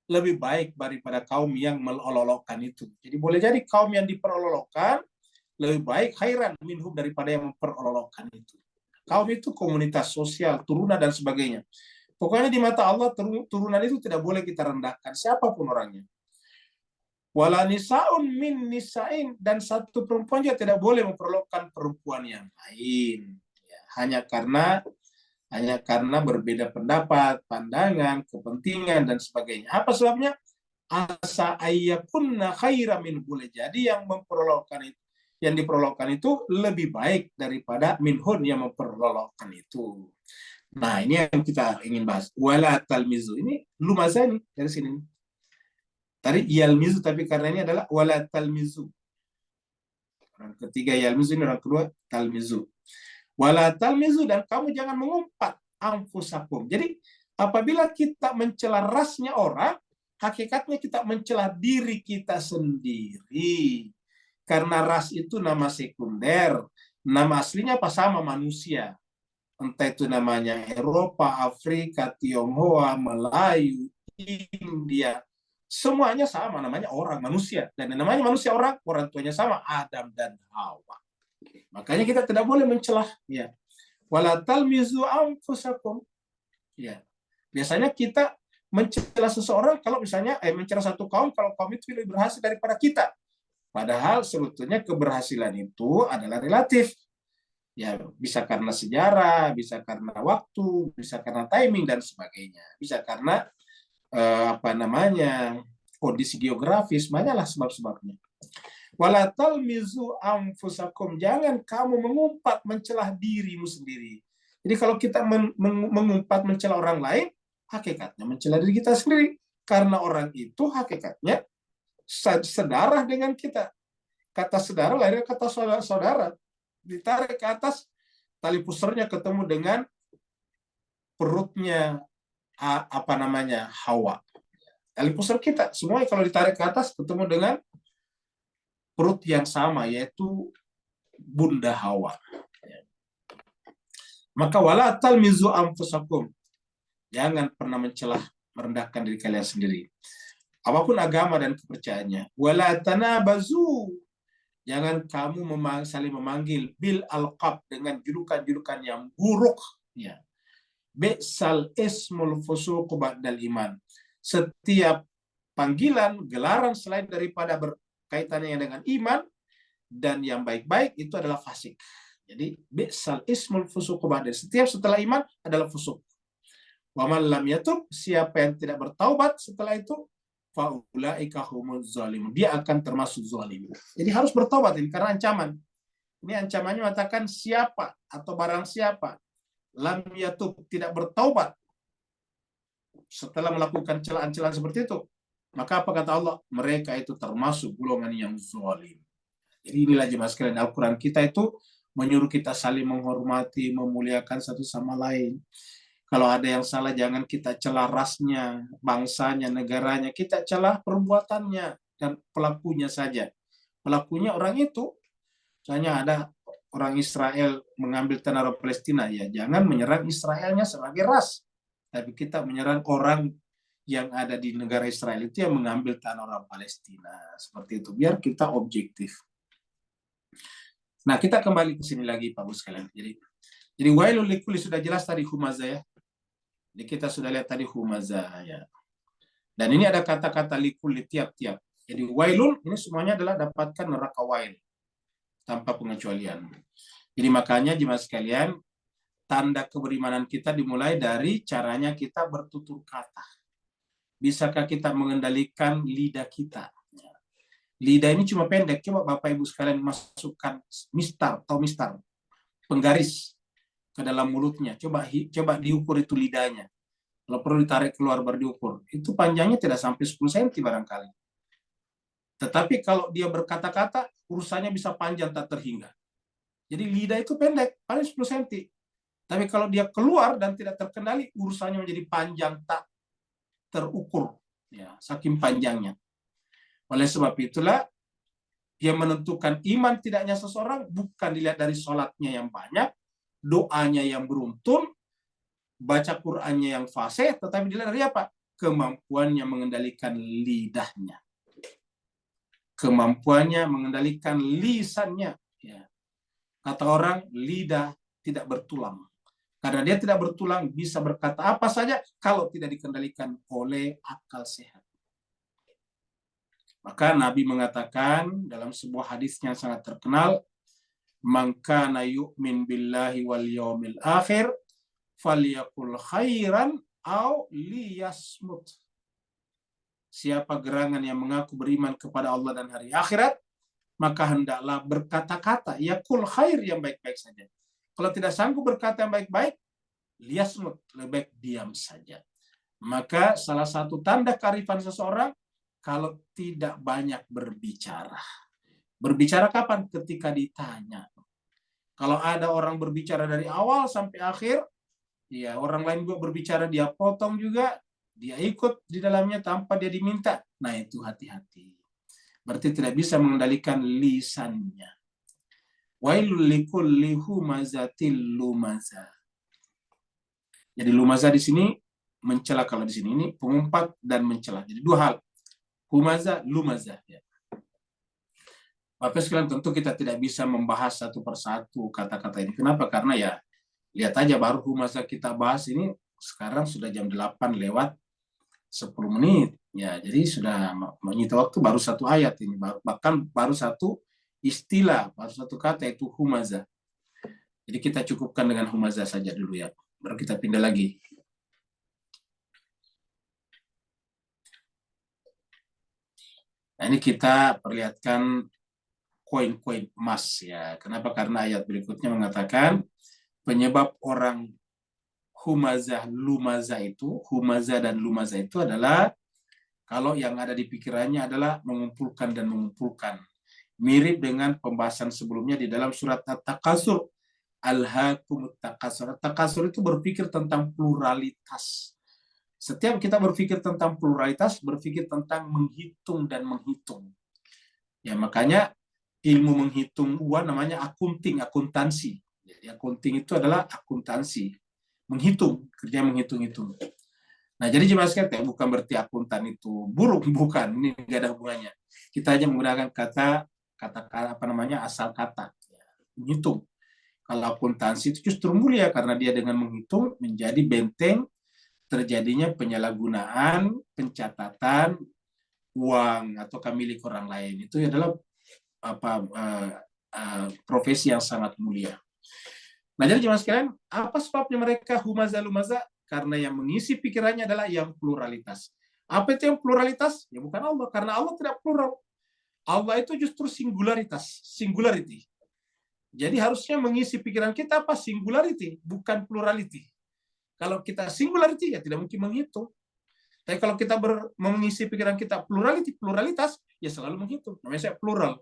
lebih baik daripada kaum yang melolokkan itu. Jadi boleh jadi kaum yang diperolokkan lebih baik khairan minhum daripada yang memperolokkan itu. Kaum itu komunitas sosial, turunan dan sebagainya. Pokoknya di mata Allah turunan itu tidak boleh kita rendahkan siapapun orangnya. Wala nisaun min nisain, dan satu perempuan juga tidak boleh memperlakukan perempuan yang lain. Ya, hanya karena berbeda pendapat, pandangan, kepentingan dan sebagainya. Apa sebabnya? Asa ayyakunna khaira min, boleh jadi yang diperlakukan itu lebih baik daripada minhun yang memperlakukan itu. Nah, ini yang kita ingin bahas. Wala talmizu, ini lumaza nih dari sini. Tadi yalmizu, tapi karena ini adalah wala talmizu. Orang ketiga yalmizu, ini orang kedua talmizu. Wala talmizu, dan kamu jangan mengumpat anfusakum. Jadi apabila kita mencela rasnya orang, hakikatnya kita mencela diri kita sendiri. Karena ras itu nama sekunder, nama aslinya apa? Sama manusia. Entah itu namanya Eropa, Afrika, Tionghoa, Melayu, India, semuanya sama, namanya orang, manusia. Dan namanya manusia orang tuanya sama, Adam dan Hawa. Makanya kita tidak boleh mencelah. Ya. Wala talmizu anfusakum. Ya. Biasanya kita mencela seseorang kalau misalnya mencela satu kaum kalau kaum itu lebih berhasil daripada kita. Padahal sebetulnya keberhasilan itu adalah relatif. Ya, bisa karena sejarah, bisa karena waktu, bisa karena timing dan sebagainya. Bisa karena kondisi geografis, banyaklah sebab-sebabnya. Wala talmizu anfusakum, jangan kamu mengumpat mencelah dirimu sendiri. Jadi kalau kita mengumpat mencela orang lain, hakikatnya mencela diri kita sendiri, karena orang itu hakikatnya sedarah dengan kita. Kata saudara lahir kata saudara, ditarik ke atas, tali pusarnya ketemu dengan perutnya Hawa. Tali pusar kita semuanya kalau ditarik ke atas ketemu dengan perut yang sama, yaitu Bunda Hawa. Maka wala talmizu anfusakum, jangan pernah mencelah, merendahkan diri kalian sendiri, apapun agama dan kepercayaannya. Wala tanabazu, jangan kamu saling memanggil bil alqab, dengan julukan-julukan yang buruk. Ya. Bi'sal ismul fusuq ba'dal iman. Setiap panggilan, gelaran selain daripada berkaitannya dengan iman dan yang baik-baik itu adalah fasik. Jadi bi'sal ismul fusuq ba'dal, setiap setelah iman adalah fusuk. Wa man lam yatub, siapa yang tidak bertaubat setelah itu, faulaika humuz zalimun, dia akan termasuk zalim. Jadi harus bertaubat ini karena ancaman. Ini ancamannya mengatakan siapa atau barang siapa lam yatub, tidak bertaubat setelah melakukan celaan-celaan seperti itu, maka apa kata Allah? Mereka itu termasuk golongan yang zalim. Jadi inilah jemaah sekalian, Al-Quran kita itu menyuruh kita saling menghormati, memuliakan satu sama lain. Kalau ada yang salah, jangan kita celah rasnya, bangsanya, negaranya. Kita celah perbuatannya dan pelakunya saja. Pelakunya orang itu, misalnya ada orang Israel mengambil tanah Palestina, ya jangan menyerang Israelnya sebagai ras, tapi kita menyerang orang yang ada di negara Israel itu yang mengambil tanah orang Palestina. Seperti itu, biar kita objektif. Nah, kita kembali ke sini lagi, Pak Bu sekalian. Jadi wailul likulli sudah jelas tadi humazah ya. Jadi kita sudah lihat tadi humazah ya. Dan ini ada kata-kata likulli tiap-tiap. Jadi wailun ini semuanya adalah dapatkan neraka wail tanpa pengecualian. Jadi makanya jemaah sekalian, tanda keberimanan kita dimulai dari caranya kita bertutur kata. Bisakah kita mengendalikan lidah kita? Lidah ini cuma pendek. Coba Bapak Ibu sekalian masukkan mistar, penggaris ke dalam mulutnya. Coba diukur itu lidahnya. Kalau perlu ditarik keluar baru diukur. Itu panjangnya tidak sampai 10 cm barangkali. Tetapi kalau dia berkata-kata, urusannya bisa panjang tak terhingga. Jadi lidah itu pendek, paling 10 cm. Tapi kalau dia keluar dan tidak terkendali, urusannya menjadi panjang tak terukur. Ya, saking panjangnya. Oleh sebab itulah, yang menentukan iman tidaknya seseorang bukan dilihat dari sholatnya yang banyak, doanya yang beruntun, baca Qur'annya yang fasih, tetapi dilihat dari apa? Kemampuannya mengendalikan lidahnya. Kemampuannya mengendalikan lisannya. Ya. Kata orang, lidah tidak bertulang. Karena dia tidak bertulang, bisa berkata apa saja kalau tidak dikendalikan oleh akal sehat. Maka Nabi mengatakan dalam sebuah hadisnya yang sangat terkenal, "Man kana yu'min billahi wal yaumil akhir falyakul khairan aw liyasmut." Siapa gerangan yang mengaku beriman kepada Allah dan hari akhirat, maka hendaklah berkata-kata, yakul khair, yang baik-baik saja. Kalau tidak sanggup berkata yang baik-baik, liyasmut, lebih baik diam saja. Maka salah satu tanda kearifan seseorang kalau tidak banyak berbicara. Berbicara kapan? Ketika ditanya. Kalau ada orang berbicara dari awal sampai akhir, ya orang lain juga berbicara, dia potong juga, dia ikut di dalamnya tanpa dia diminta. Nah itu hati-hati. Berarti tidak bisa mengendalikan lisannya. Wailul likulli humazatil lumazah. Jadi lumazah di sini mencela, kalau di sini ini pengumpat dan mencela. Jadi dua hal. Humazah, lumazah. Ya. Bapak sekalian, tentu kita tidak bisa membahas satu persatu kata-kata ini. Kenapa? Karena ya, lihat aja baru humazah kita bahas ini, sekarang sudah jam 8 lewat 10 menit. Ya, jadi sudah menyita waktu baru satu ayat ini. Bahkan baru satu istilah, baru satu kata, itu humazah. Jadi kita cukupkan dengan humazah saja dulu ya. Baru kita pindah lagi. Nah, ini kita perlihatkan koin-koin emas ya. Kenapa? Karena ayat berikutnya mengatakan penyebab orang humazah, lumazah itu, humazah dan lumazah itu adalah kalau yang ada di pikirannya adalah mengumpulkan dan mengumpulkan. Mirip dengan pembahasan sebelumnya di dalam surat At-Takasur. Alhaakumut takasur. Takasur itu berpikir tentang pluralitas. Setiap kita berpikir tentang pluralitas, berpikir tentang menghitung dan menghitung. Ya, makanya ilmu menghitung uang namanya akunting, akuntansi. Jadi akunting itu adalah akuntansi. Menghitung, kerja menghitung-hitung. Nah, jadi jemaah sekalian, bukan berarti akuntan itu buruk, bukan. Ini tidak ada hubungannya. Kita hanya menggunakan kata apa namanya, asal kata. Menghitung. Kalau akuntansi itu justru mulia karena dia dengan menghitung menjadi benteng terjadinya penyalahgunaan pencatatan uang atau milik orang lain. Itu adalah profesi yang sangat mulia. Nah, jadi jemaah sekalian, apa sebabnya mereka humazah lumazah? Karena yang mengisi pikirannya adalah yang pluralitas. Apa itu yang pluralitas? Ya bukan Allah, karena Allah tidak plural. Allah itu justru singularitas, singularity. Jadi harusnya mengisi pikiran kita apa? Singularity, bukan plurality. Kalau kita singularity, ya tidak mungkin menghitung. Tapi kalau kita mengisi pikiran kita pluralitas, ya selalu menghitung. Namanya saya plural.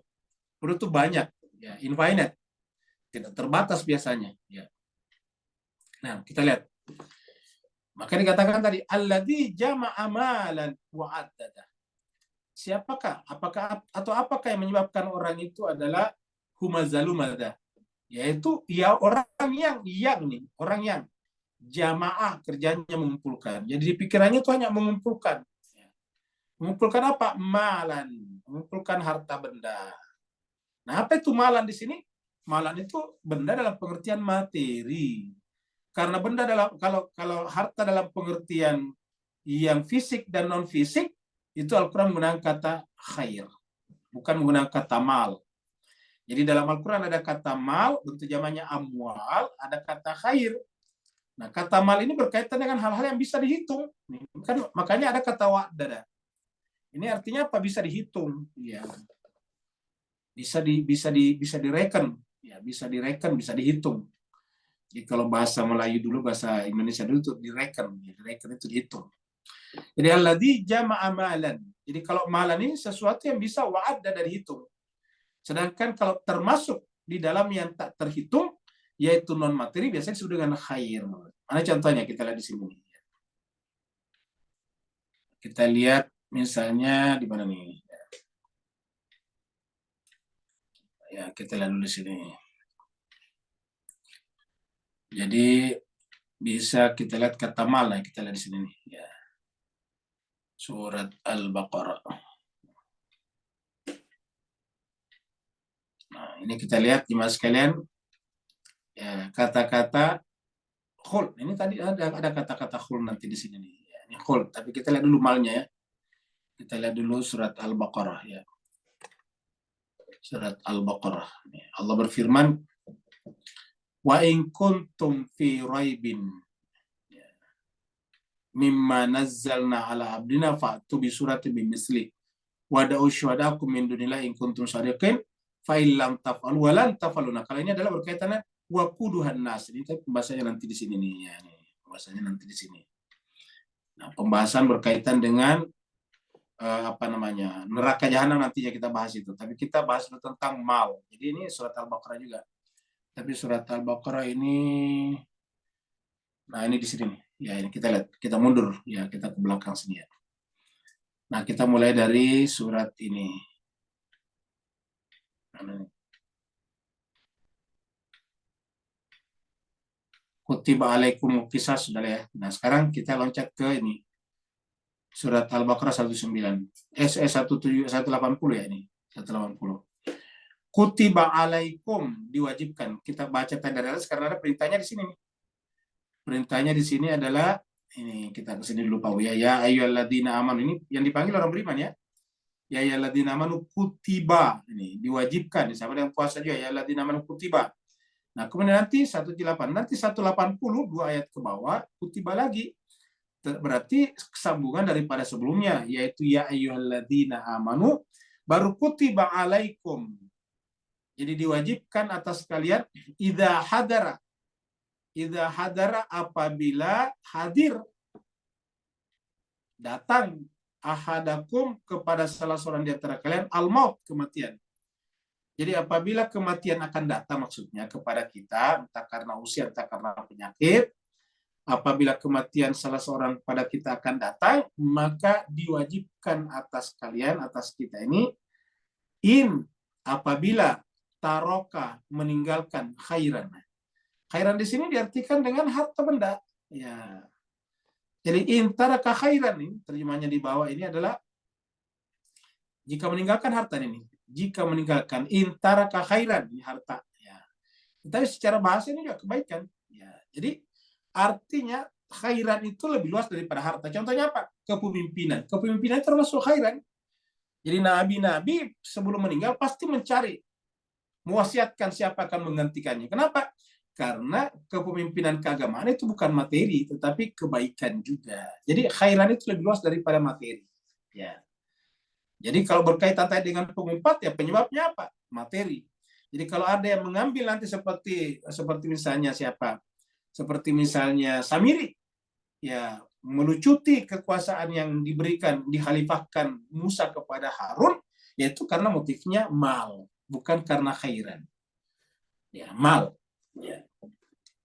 Plural itu banyak, ya, infinite. Tidak terbatas biasanya. Ya. Nah, kita lihat. Maka dikatakan tadi, alladzi jama'a malan wa addada. Siapakah? Apakah yang menyebabkan orang itu adalah humazalumada? Yaitu ya orang yang jamaah, kerjanya mengumpulkan. Jadi di pikirannya itu hanya mengumpulkan. Mengumpulkan apa? Malan, mengumpulkan harta benda. Nah, apa itu malan di sini? Malan itu benda dalam pengertian materi. Karena benda kalau harta dalam pengertian yang fisik dan non fisik, itu Al-Quran menggunakan kata khair, bukan menggunakan kata mal. Jadi dalam Al-Quran ada kata mal, bentuk jamannya amwal, ada kata khair. Nah, kata mal ini berkaitan dengan hal-hal yang bisa dihitung. Kan makanya ada kata wa'dada. Ini artinya apa? Bisa dihitung, ya. Bisa direken, ya, bisa dihitung. Jadi kalau bahasa Melayu dulu, bahasa Indonesia dulu itu direken itu dihitung. Jadi alladzi jama'a malan. Jadi kalau malan ini sesuatu yang bisa wa'adda dari hitung. Sedangkan kalau termasuk di dalam yang tak terhitung, yaitu non materi, biasanya disebut dengan khair. Mana contohnya? Kita lihat di sini. Kita lihat misalnya di mana nih? Ya, kita lihat dulu di sini. Jadi bisa kita lihat kata mal, nah kita lihat di sini nih. Ya. Surat Al-Baqarah. Nah, ini kita lihat jemaah sekalian, ya, kata-kata khul. Ini tadi ada kata-kata khul nanti di sini nih. Ya, ini khul. Tapi kita lihat dulu malnya ya. Kita lihat dulu surat Al-Baqarah ya. Surat Al-Baqarah. Allah berfirman, wa in kuntum fi raibin mimma nazzalna ala abdina fa'tu bi suratin min misli wa da'u syuhadakum min dunillahi in kuntum shadiqin fa illam taf'alu wa lan taf'alu. Nah, kalau ini adalah berkaitannya wa quduhan nas. Ini pembahasannya nanti di sini nih ya, nih. Pembahasannya nanti di sini. Nah, pembahasan berkaitan dengan neraka jahanam nantinya kita bahas itu. Tapi kita bahas tentang mal. Jadi ini surat Al-Baqarah juga. Tapi surat Al-Baqarah ini, nah ini di sini nih. Ya ini kita lihat, kita mundur ya, kita ke belakang sini ya. Nah kita mulai dari surat ini. Kutiba alaikum qisas, sudah ya. Nah sekarang kita loncat ke ini. Surat Al-Baqarah 180 ya ini. 180. Kutiba alaikum, diwajibkan. Kita baca tanda atas karena ada perintahnya di sini nih. Perintahnya di sini adalah ini, kita kesini dulu Pak ya ayyuhalladzina amanu, ini yang dipanggil orang beriman ya. Ya ayyuhalladzina amanu kutiba, ini diwajibkan. Sama dengan puasa juga ya ayyuhalladzina amanu kutiba. Nah, kemudian nanti 180, nanti 180 dua ayat ke bawah kutiba lagi. Berarti kesambungan daripada sebelumnya, yaitu ya ayyuhalladzina amanu baru kutiba alaikum. Jadi diwajibkan atas kalian idza hadara apabila hadir datang ahadakum kepada salah seorang di antara kalian al-maut, kematian. Jadi apabila kematian akan datang maksudnya kepada kita, entah karena usia, entah karena penyakit, apabila kematian salah seorang pada kita akan datang, maka diwajibkan atas kalian, atas kita ini, apabila taroka meninggalkan khairan. Khairan di sini diartikan dengan harta benda. Ya. Jadi intaraka khairan ini terjemahnya di bawah ini adalah jika meninggalkan harta ini. Jika meninggalkan intaraka khairan ini harta. Ya. Tapi secara bahasa ini juga kebaikan. Ya. Jadi artinya khairan itu lebih luas daripada harta. Contohnya apa? Kepemimpinan. Kepemimpinan termasuk khairan. Jadi nabi-nabi sebelum meninggal pasti mencari, mewasiatkan siapa akan menggantikannya. Kenapa? Karena kepemimpinan keagamaan itu bukan materi, tetapi kebaikan juga. Jadi khairan itu lebih luas daripada materi. Ya. Jadi kalau berkaitan tadi dengan pengumpat, ya penyebabnya apa? Materi. Jadi kalau ada yang mengambil nanti seperti misalnya siapa? Seperti misalnya Samiri, ya melucuti kekuasaan yang diberikan, dikhalifahkan Musa kepada Harun, yaitu karena motifnya mal, bukan karena khairan. Ya, mal. Ya.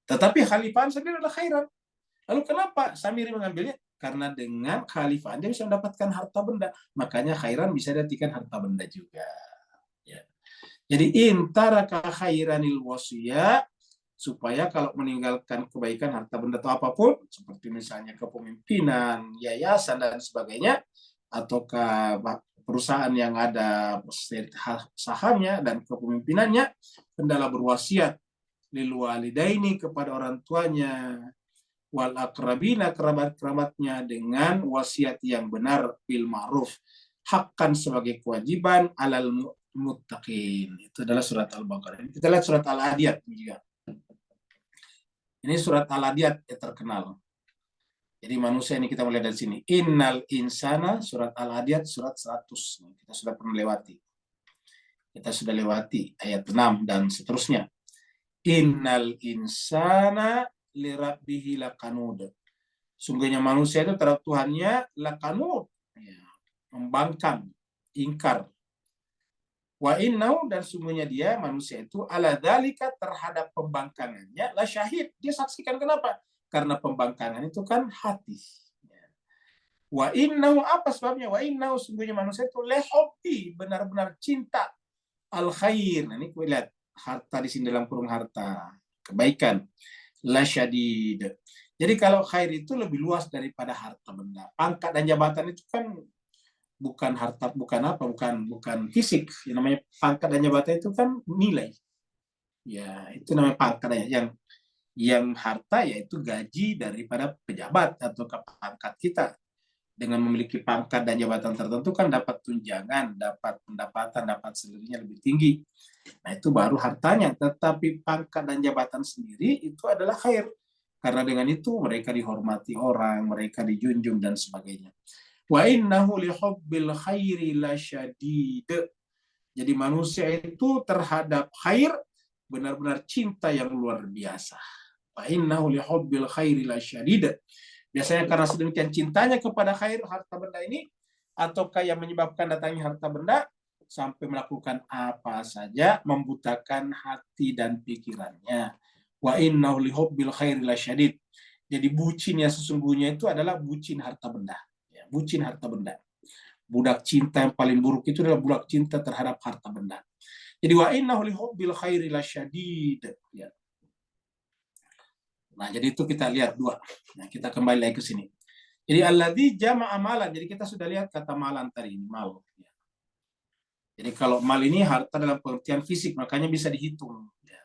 Tetapi khalifahan sendiri adalah khairan. Lalu kenapa Samiri mengambilnya? Karena dengan khalifahan dia bisa mendapatkan harta benda. Makanya khairan bisa diartikan harta benda juga. Ya. Jadi intaraka khairanil wasiyah, supaya kalau meninggalkan kebaikan harta benda atau apapun, seperti misalnya kepemimpinan, yayasan dan sebagainya, ataukah perusahaan yang ada sahamnya dan kepemimpinannya, hendaklah berwasiat lil walidaini kepada orang tuanya, wal akrabina kerabat-kerabatnya dengan wasiat yang benar bil ma'ruf, hakkan sebagai kewajiban alal muttaqin. Itu adalah surat Al-Baqarah. Kita lihat surat Al-Adiyat juga. Ini surat Al-Adiyat yang terkenal. Jadi manusia ini kita mulai dari sini. Innal insana, surat Al-Adiyat surat 100. Kita sudah pernah lewati. Kita sudah lewati ayat 6 dan seterusnya. Innal insana lirabbihi lakanud. Sungguhnya manusia itu terhadap Tuhannya lakanud, ya, membangkang, ingkar. Wa innahu, dan sungguhnya dia manusia itu ala dzalika, terhadap pembangkangannya la syahid, dia saksikan. Kenapa? Karena pembangkangan itu kan hati. Wa innahu, apa sebabnya? Wa innahu, sungguhnya manusia itu lehobbi, benar-benar cinta al khair. Nah, ini kita lihat harta di sini dalam kurung harta, kebaikan. La syadid. Jadi kalau khair itu lebih luas daripada harta benda. Pangkat dan jabatan itu kan bukan harta, bukan fisik. Yang namanya pangkat dan jabatan itu kan nilai. Ya, itu namanya pangkat yang Yang harta yaitu gaji daripada pejabat atau pangkat kita. Dengan memiliki pangkat dan jabatan tertentu kan dapat tunjangan, dapat pendapatan, dapat salarinya lebih tinggi. Nah, itu baru hartanya. Tetapi pangkat dan jabatan sendiri itu adalah khair. Karena dengan itu mereka dihormati orang, mereka dijunjung dan sebagainya. Wa innahu lihubbil khairi lasyadid. Jadi manusia itu terhadap khair benar-benar cinta yang luar biasa. Wa innahu lihubbil khairi lasyadid. Biasanya karena sedemikian cintanya kepada khair harta benda ini, ataukah yang menyebabkan datangnya harta benda sampai melakukan apa saja, membutakan hati dan pikirannya. Wa innahu lihubbil khairi lasyadid. Jadi bucin yang sesungguhnya itu adalah bucin harta benda. Ya, bucin harta benda. Budak cinta yang paling buruk itu adalah budak cinta terhadap harta benda. Jadi wa innahu lihubbil khairi lasyadid. Ya. Nah, jadi itu kita lihat dua. Nah, kita kembali lagi ke sini. Jadi alladzi jama'a malan. Jadi kita sudah lihat kata malan tadi, mal. Ya. Jadi kalau mal ini harta dalam pengertian fisik, makanya bisa dihitung. Ya.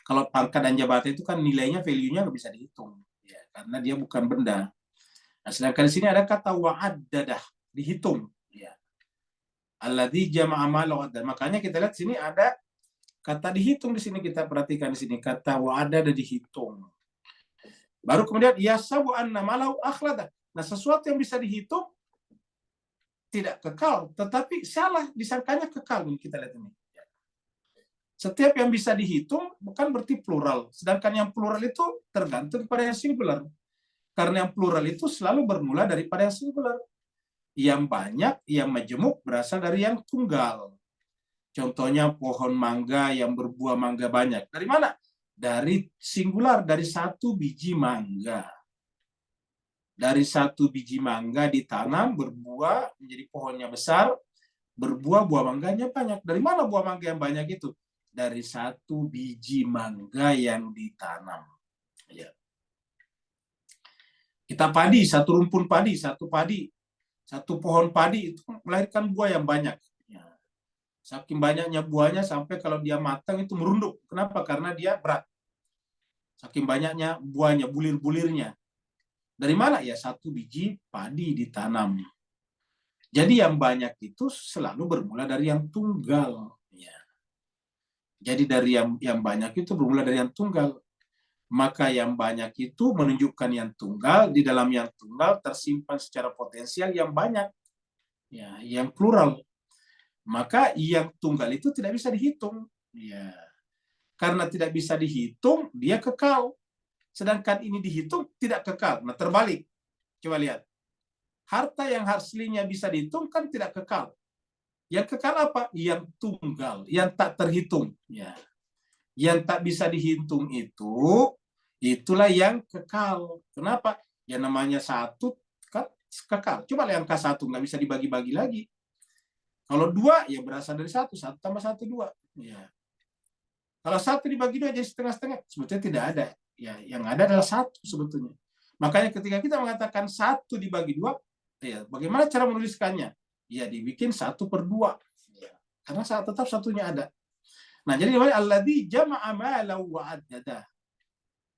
Kalau pangkat dan jabatan itu kan nilainya, value-nya nggak bisa dihitung. Ya, karena dia bukan benda. Nah, sedangkan di sini ada kata wa'addadah, dihitung. Ya. Alladzi jama'a malan. Makanya kita lihat sini ada kata dihitung di sini, kita perhatikan di sini kata wa'addadah dihitung. Baru kemudian yasabu anna malau akhlada. Nah, sesuatu yang bisa dihitung tidak kekal, tetapi salah disangkanya kekal. Kita lihat ini. Setiap yang bisa dihitung bukan berarti plural, sedangkan yang plural itu tergantung pada yang singular. Karena yang plural itu selalu bermula daripada yang singular. Yang banyak, yang majemuk berasal dari yang tunggal. Contohnya pohon mangga yang berbuah mangga banyak. Dari mana? Dari singular, dari satu biji mangga. Dari satu biji mangga ditanam, berbuah, menjadi pohonnya besar, berbuah, buah mangganya banyak. Dari mana buah mangga yang banyak itu? Dari satu biji mangga yang ditanam. Ya. Kita padi, satu rumpun padi, satu pohon padi itu melahirkan buah yang banyak. Ya. Saking banyaknya buahnya sampai kalau dia matang itu merunduk. Kenapa? Karena dia berat. Saking banyaknya buahnya, bulir-bulirnya. Dari mana? Ya satu biji padi ditanam. Jadi yang banyak itu selalu bermula dari yang tunggal. Ya. Jadi dari yang banyak itu bermula dari yang tunggal. Maka yang banyak itu menunjukkan yang tunggal. Di dalam yang tunggal tersimpan secara potensial yang banyak. Ya, yang plural. Maka yang tunggal itu tidak bisa dihitung. Ya. Karena tidak bisa dihitung, dia kekal. Sedangkan ini dihitung, tidak kekal. Nah, terbalik. Coba lihat. Harta yang aslinya bisa dihitung kan tidak kekal. Yang kekal apa? Yang tunggal, yang tak terhitung. Ya. Yang tak bisa dihitung itu, itulah yang kekal. Kenapa? Ya namanya satu kan kekal. Coba yang K1 nggak bisa dibagi-bagi lagi. Kalau dua, ya berasal dari satu tambah satu, dua. Ya. Kalau satu dibagi dua jadi setengah-setengah, sebetulnya tidak ada. Ya, yang ada adalah satu sebetulnya. Makanya ketika kita mengatakan satu dibagi dua, ya, bagaimana cara menuliskannya? Ya, dibikin 1/2. Ya, karena tetap satunya ada. Nah, jadi alladzi jama'a malan wa addada.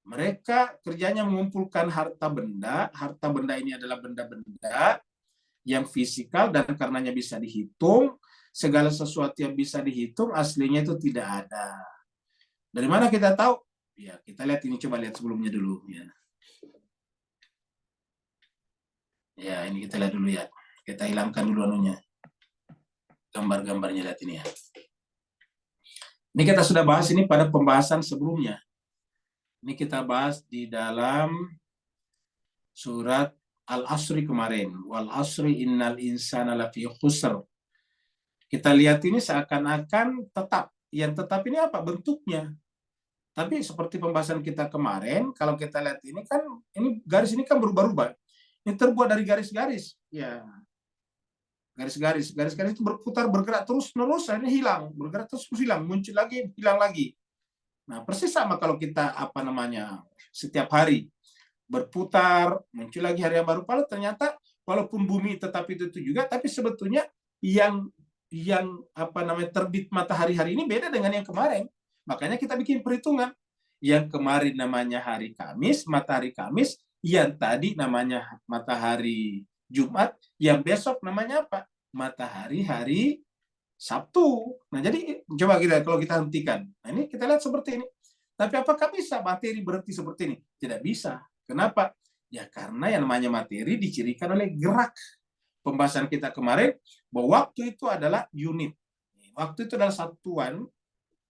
Mereka kerjanya mengumpulkan harta benda. Harta benda ini adalah benda-benda yang fisikal dan karenanya bisa dihitung. Segala sesuatu yang bisa dihitung aslinya itu tidak ada. Dari mana kita tahu? Ya, kita lihat ini, coba lihat sebelumnya dulu. Ya, ya ini kita lihat dulu ya. Kita hilangkan dulu anunya. Gambar-gambarnya lihat ini ya. Ini kita sudah bahas ini pada pembahasan sebelumnya. Ini kita bahas di dalam surat Al-Asri kemarin. Wal asri innal insana lafi khusr. Kita lihat ini seakan-akan tetap. Yang tetap ini apa? Bentuknya. Tapi seperti pembahasan kita kemarin, kalau kita lihat ini kan, ini garis ini kan berubah-ubah. Ini terbuat dari garis-garis. Ya. Garis-garis itu berputar, bergerak terus-menerus, akhirnya hilang. Bergerak terus hilang, muncul lagi, hilang lagi. Nah, persis sama kalau kita setiap hari berputar, muncul lagi hari yang baru. Padahal ternyata walaupun bumi tetap itu juga, tapi sebetulnya yang terbit matahari hari ini beda dengan yang kemarin. Makanya kita bikin perhitungan. Yang kemarin namanya hari Kamis, matahari Kamis, yang tadi namanya matahari Jumat, yang besok namanya apa? Matahari hari Sabtu. Nah, jadi coba kalau kita hentikan. Nah, ini kita lihat seperti ini. Tapi apakah bisa materi berhenti seperti ini? Tidak bisa. Kenapa? Ya karena yang namanya materi dicirikan oleh gerak. Pembahasan kita kemarin bahwa waktu itu adalah unit. Waktu itu adalah satuan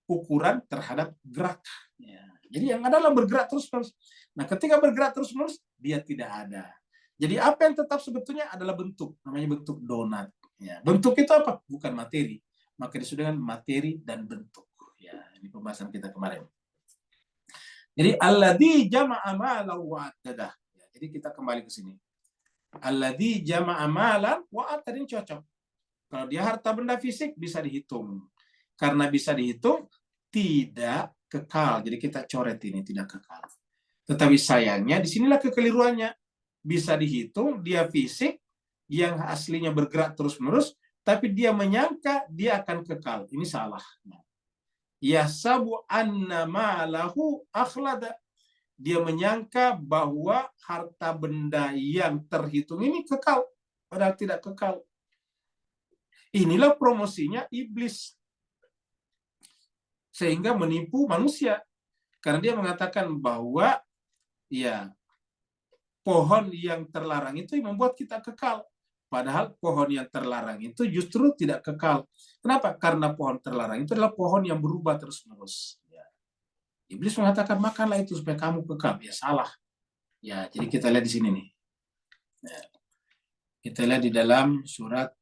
ukuran terhadap gerak. Ya. Jadi yang adalah bergerak terus-menerus. Nah, ketika bergerak terus-menerus, dia tidak ada. Jadi apa yang tetap sebetulnya adalah bentuk. Namanya bentuk donat. Ya. Bentuk itu apa? Bukan materi. Maka disebut dengan materi dan bentuk. Ya, ini pembahasan kita kemarin. Jadi alladzi jama'a malan wa attadah. Ya, jadi kita kembali ke sini. Alladzi jama'a malan wa attadah, ini cocok. Kalau dia harta benda fisik bisa dihitung. Karena bisa dihitung, tidak kekal. Jadi kita coret ini, tidak kekal. Tetapi sayangnya, disinilah kekeliruannya. Bisa dihitung, dia fisik, yang aslinya bergerak terus-menerus, tapi dia menyangka dia akan kekal. Ini salah. Yasabu anna malahu akhlada. Dia menyangka bahwa harta benda yang terhitung ini kekal. Padahal tidak kekal. Inilah promosinya iblis. Sehingga menipu manusia. Karena dia mengatakan bahwa ya pohon yang terlarang itu membuat kita kekal. Padahal pohon yang terlarang itu justru tidak kekal. Kenapa? Karena pohon terlarang itu adalah pohon yang berubah terus-menerus. Ya. Iblis mengatakan, makanlah itu supaya kamu kekal. Ya salah. Ya, jadi kita lihat di sini nih. Ya. Kita lihat di dalam surat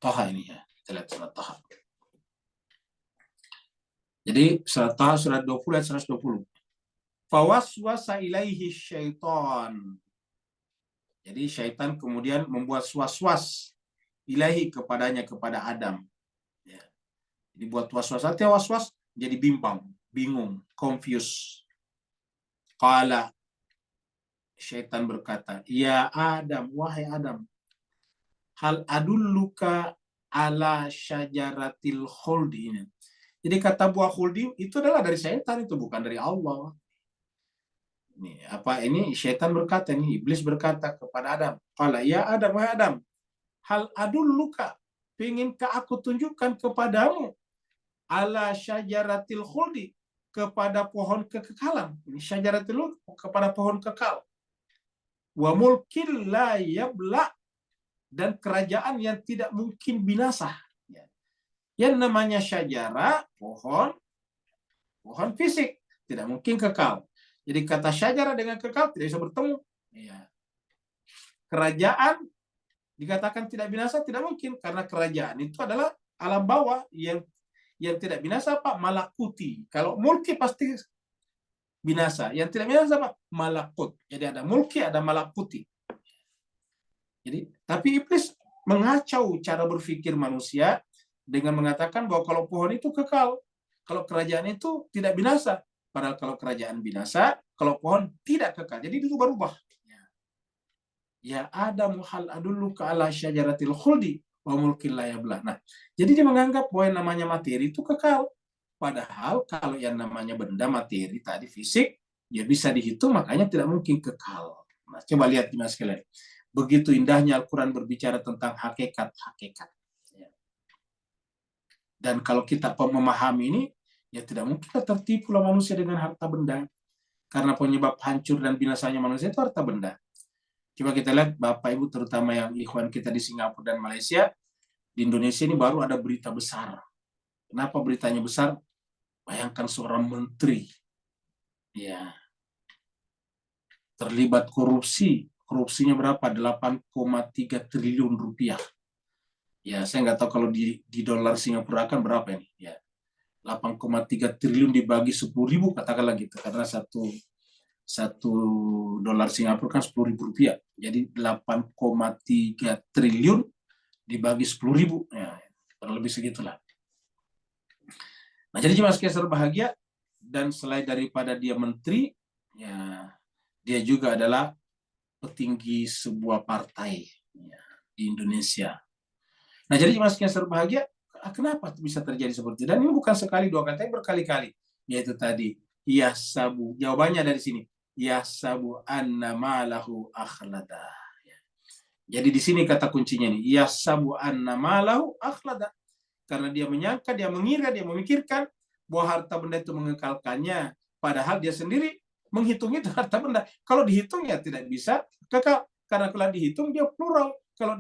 Thaha ini ya. Kita lihat surat Thaha. Jadi surat Thaha surat 20 ayat 120. Fawaswasa ilaihi syaitan. Jadi syaitan kemudian membuat was-was ilahi kepadanya, kepada Adam. Ya. Jadi buat was-was. Artinya was-was jadi bimbang, bingung, confused. Qala, syaitan berkata, ya Adam, wahai Adam, hal adulluka ala syajaratil khuldi. Jadi kata buah khuldi itu adalah dari syaitan, itu bukan dari Allah. Ini syaitan berkata, ini iblis berkata kepada Adam, qala ya Adam, wahai Adam, hal adulluka, penginkah aku tunjukkan kepadamu ala syajaratil khuldi, kepada pohon kekekalan. Ini syajaratil, kepada pohon kekal. Wa mulkin la yabla, dan kerajaan yang tidak mungkin binasa. Yang namanya syajara, pohon fisik, tidak mungkin kekal. Jadi kata syajara dengan kekal tidak bisa bertemu. Ya. Kerajaan dikatakan tidak binasa tidak mungkin, karena kerajaan itu adalah alam bawah yang tidak binasa apa? Malakuti. Kalau mulki pasti binasa. Yang tidak binasa apa? Malakut. Jadi ada mulki, ada malakuti. Jadi, tapi iblis mengacau cara berpikir manusia dengan mengatakan bahwa kalau pohon itu kekal, kalau kerajaan itu tidak binasa. Padahal kalau kerajaan binasa, kalau pohon tidak kekal. Jadi itu berubah. Ya Adam hal adulluka ala syajaratil khuldi wa mulkin la yabla. Nah, jadi dia menganggap bahwa yang namanya materi itu kekal. Padahal kalau yang namanya benda materi tadi fisik, ya bisa dihitung, makanya tidak mungkin kekal. Nah, coba lihat di mas sekalian. Begitu indahnya Al-Quran berbicara tentang hakikat-hakikat. Dan kalau kita memahami ini, ya tidak mungkin tertipu manusia dengan harta benda. Karena penyebab hancur dan binasanya manusia itu harta benda. Coba kita lihat Bapak Ibu, terutama yang ikhwan kita di Singapura dan Malaysia, di Indonesia ini baru ada berita besar. Kenapa beritanya besar? Bayangkan seorang menteri ya terlibat korupsi. Korupsinya berapa? 8,3 triliun rupiah. Ya, saya nggak tahu kalau di dolar Singapura akan berapa ini. Ya, 8,3 triliun dibagi 10.000, katakanlah gitu. Karena satu dolar Singapura kan 10.000 rupiah. Jadi 8,3 triliun dibagi 10.000. Ya, kurang lebih segitulah. Nah, jadi jemaah sekalian berbahagia, dan selain daripada dia menteri, ya dia juga adalah petinggi sebuah partai ya, di Indonesia. Nah, jadi jemaah sekalian berbahagia, kenapa bisa terjadi seperti itu? Dan ini bukan sekali dua kali, tapi berkali-kali. Yaitu tadi, Yahsabu. Jawabannya dari sini. Yahsabu anna malahu akhlada. Jadi di sini kata kuncinya nih. Yahsabu anna malahu akhlada. Karena dia menyangka, dia mengira, dia memikirkan bahwa harta benda itu mengekalkannya. Padahal dia sendiri menghitung itu harta benda. Kalau dihitung ya tidak bisa kekal. Karena kalau dihitung dia plural. Kalau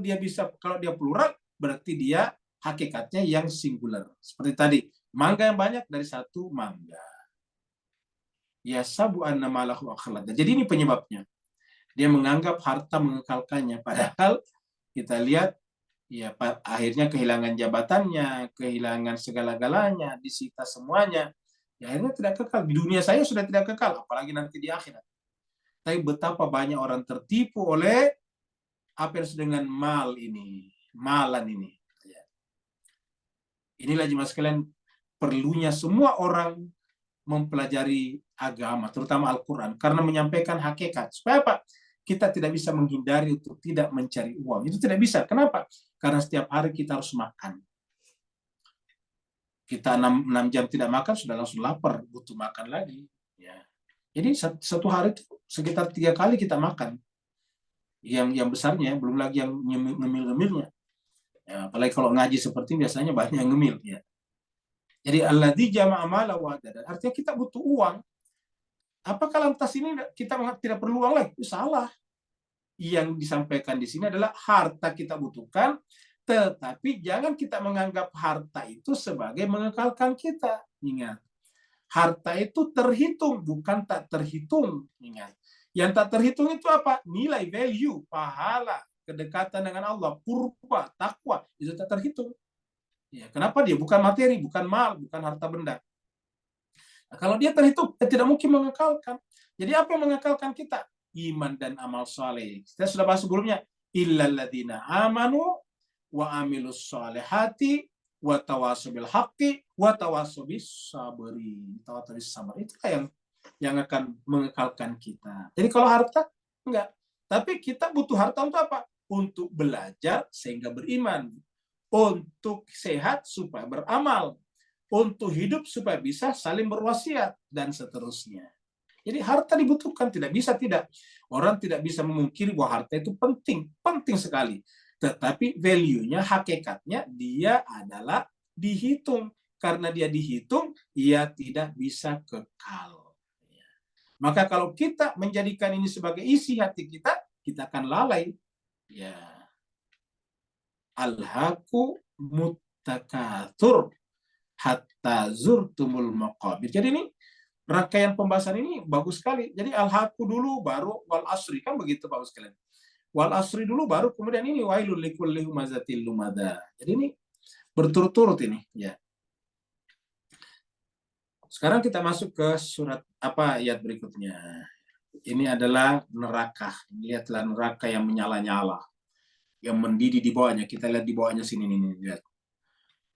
dia plural berarti dia hakikatnya yang singular. Seperti tadi, mangga yang banyak dari satu mangga. Yahsabu anna malahu akhlada. Jadi ini penyebabnya. Dia menganggap harta mengekalkannya. Padahal kita lihat ya akhirnya kehilangan jabatannya, kehilangan segala-galanya, disita semuanya. Ya, akhirnya tidak kekal. Di dunia saya sudah tidak kekal, apalagi nanti di akhirat. Tapi betapa banyak orang tertipu oleh apa yang disebut dengan malan ini. Inilah jemaah sekalian, perlunya semua orang mempelajari agama, terutama Al-Quran, karena menyampaikan hakikat. Supaya apa? Kita tidak bisa menghindari untuk tidak mencari uang. Itu tidak bisa. Kenapa? Karena setiap hari kita harus makan. Kita 6 jam tidak makan, sudah langsung lapar, butuh makan lagi. Ya. Jadi satu hari itu sekitar 3 kali kita makan. Yang besarnya, belum lagi yang ngemil-ngemilnya. Ya, apalagi kalau ngaji seperti ini, biasanya banyak yang ngemil. Ya. Jadi alladzi jama'a mala wa adada. Artinya kita butuh uang. Apakah lantas ini kita tidak perlu uang lagi? Salah. Yang disampaikan di sini adalah harta kita butuhkan, tetapi jangan kita menganggap harta itu sebagai mengekalkan kita. Ingat, harta itu terhitung, bukan tak terhitung. Ingat, yang tak terhitung itu apa? Nilai, value, pahala, kedekatan dengan Allah, kurba, takwa, itu tak terhitung. Ya, kenapa dia? Bukan materi, bukan mal, bukan harta benda. Nah, kalau dia terhitung, tidak mungkin mengekalkan. Jadi apa yang mengekalkan kita? Iman dan amal saleh. Kita sudah bahas sebelumnya. Illalladzina amanu wa amilus salihati wa tawassaw bil haqqi wa tawassaw bis sabri. Tawassaw sabar. Itulah yang akan mengekalkan kita. Jadi kalau harta, enggak. Tapi kita butuh harta untuk apa? Untuk belajar sehingga beriman. Untuk sehat supaya beramal. Untuk hidup supaya bisa saling berwasiat. Dan seterusnya. Jadi harta dibutuhkan, tidak bisa tidak. Orang tidak bisa memungkiri bahwa harta itu penting, penting sekali. Tetapi value-nya, hakikatnya, dia adalah dihitung. Karena dia dihitung, ia tidak bisa kekal. Maka kalau kita menjadikan ini sebagai isi hati kita akan lalai. Ya. Alhaqu muttakatsur hatta zurtumul maqabir. Jadi ini rangkaian pembahasan ini bagus sekali. Jadi al-haqqu dulu, baru wal asri, kan begitu bagus sekali. Wal asri dulu, baru kemudian ini wailul likulli humazatil lumada. Jadi ini berturut-turut ini, ya. Sekarang kita masuk ke surat ayat berikutnya. Ini adalah neraka. Lihatlah neraka yang menyala-nyala, yang mendidih di bawahnya. Kita lihat di bawahnya sini nih, lihat.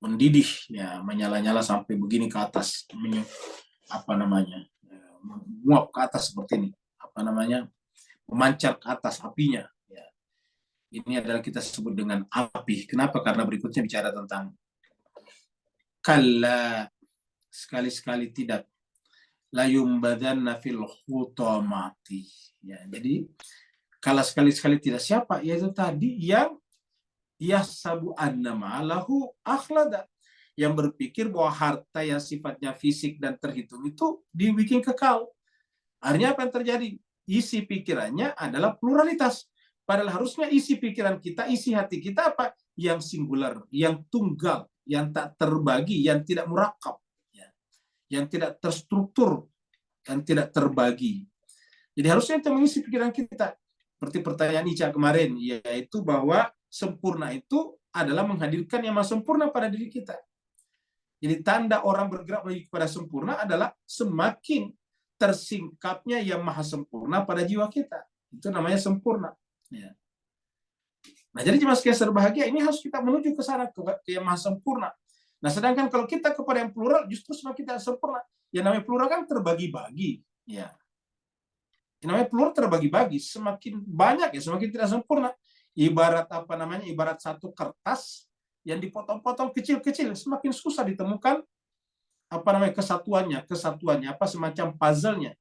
Mendidih, ya, menyala-nyala sampai begini ke atas. Menguap ke atas seperti ini, memancar ke atas apinya. Ya. Ini adalah kita sebut dengan api. Kenapa? Karena berikutnya bicara tentang kalla, sekali-sekali tidak, la yumbadanna fil hutamati. Ya, jadi kalau sekali-sekali tidak, siapa? Yaitu tadi yang yahsabu anna ma'alahu akhlada, yang berpikir bahwa harta yang sifatnya fisik dan terhitung itu dibikin kekal. Artinya apa yang terjadi? Isi pikirannya adalah pluralitas. Padahal harusnya isi pikiran kita, isi hati kita apa? Yang singular, yang tunggal, yang tak terbagi, yang tidak murakab, yang tidak terstruktur, yang tidak terbagi. Jadi harusnya itu mengisi pikiran kita. Seperti pertanyaan Ica kemarin, yaitu bahwa sempurna itu adalah menghadirkan yang maha sempurna pada diri kita. Jadi tanda orang bergerak menuju kepada sempurna adalah semakin tersingkapnya yang maha sempurna pada jiwa kita. Itu namanya sempurna. Ya. Nah, jadi jemaah sekalian berbahagia, ini harus kita menuju ke sana, ke yang maha sempurna. Nah, sedangkan kalau kita kepada yang plural, justru semakin tidak sempurna. Yang namanya plural kan terbagi-bagi. Ya. Yang namanya plural terbagi-bagi. Semakin banyak ya, semakin tidak sempurna. Ibarat ibarat satu kertas yang dipotong-potong kecil-kecil, semakin susah ditemukan kesatuannya apa semacam puzzle-nya.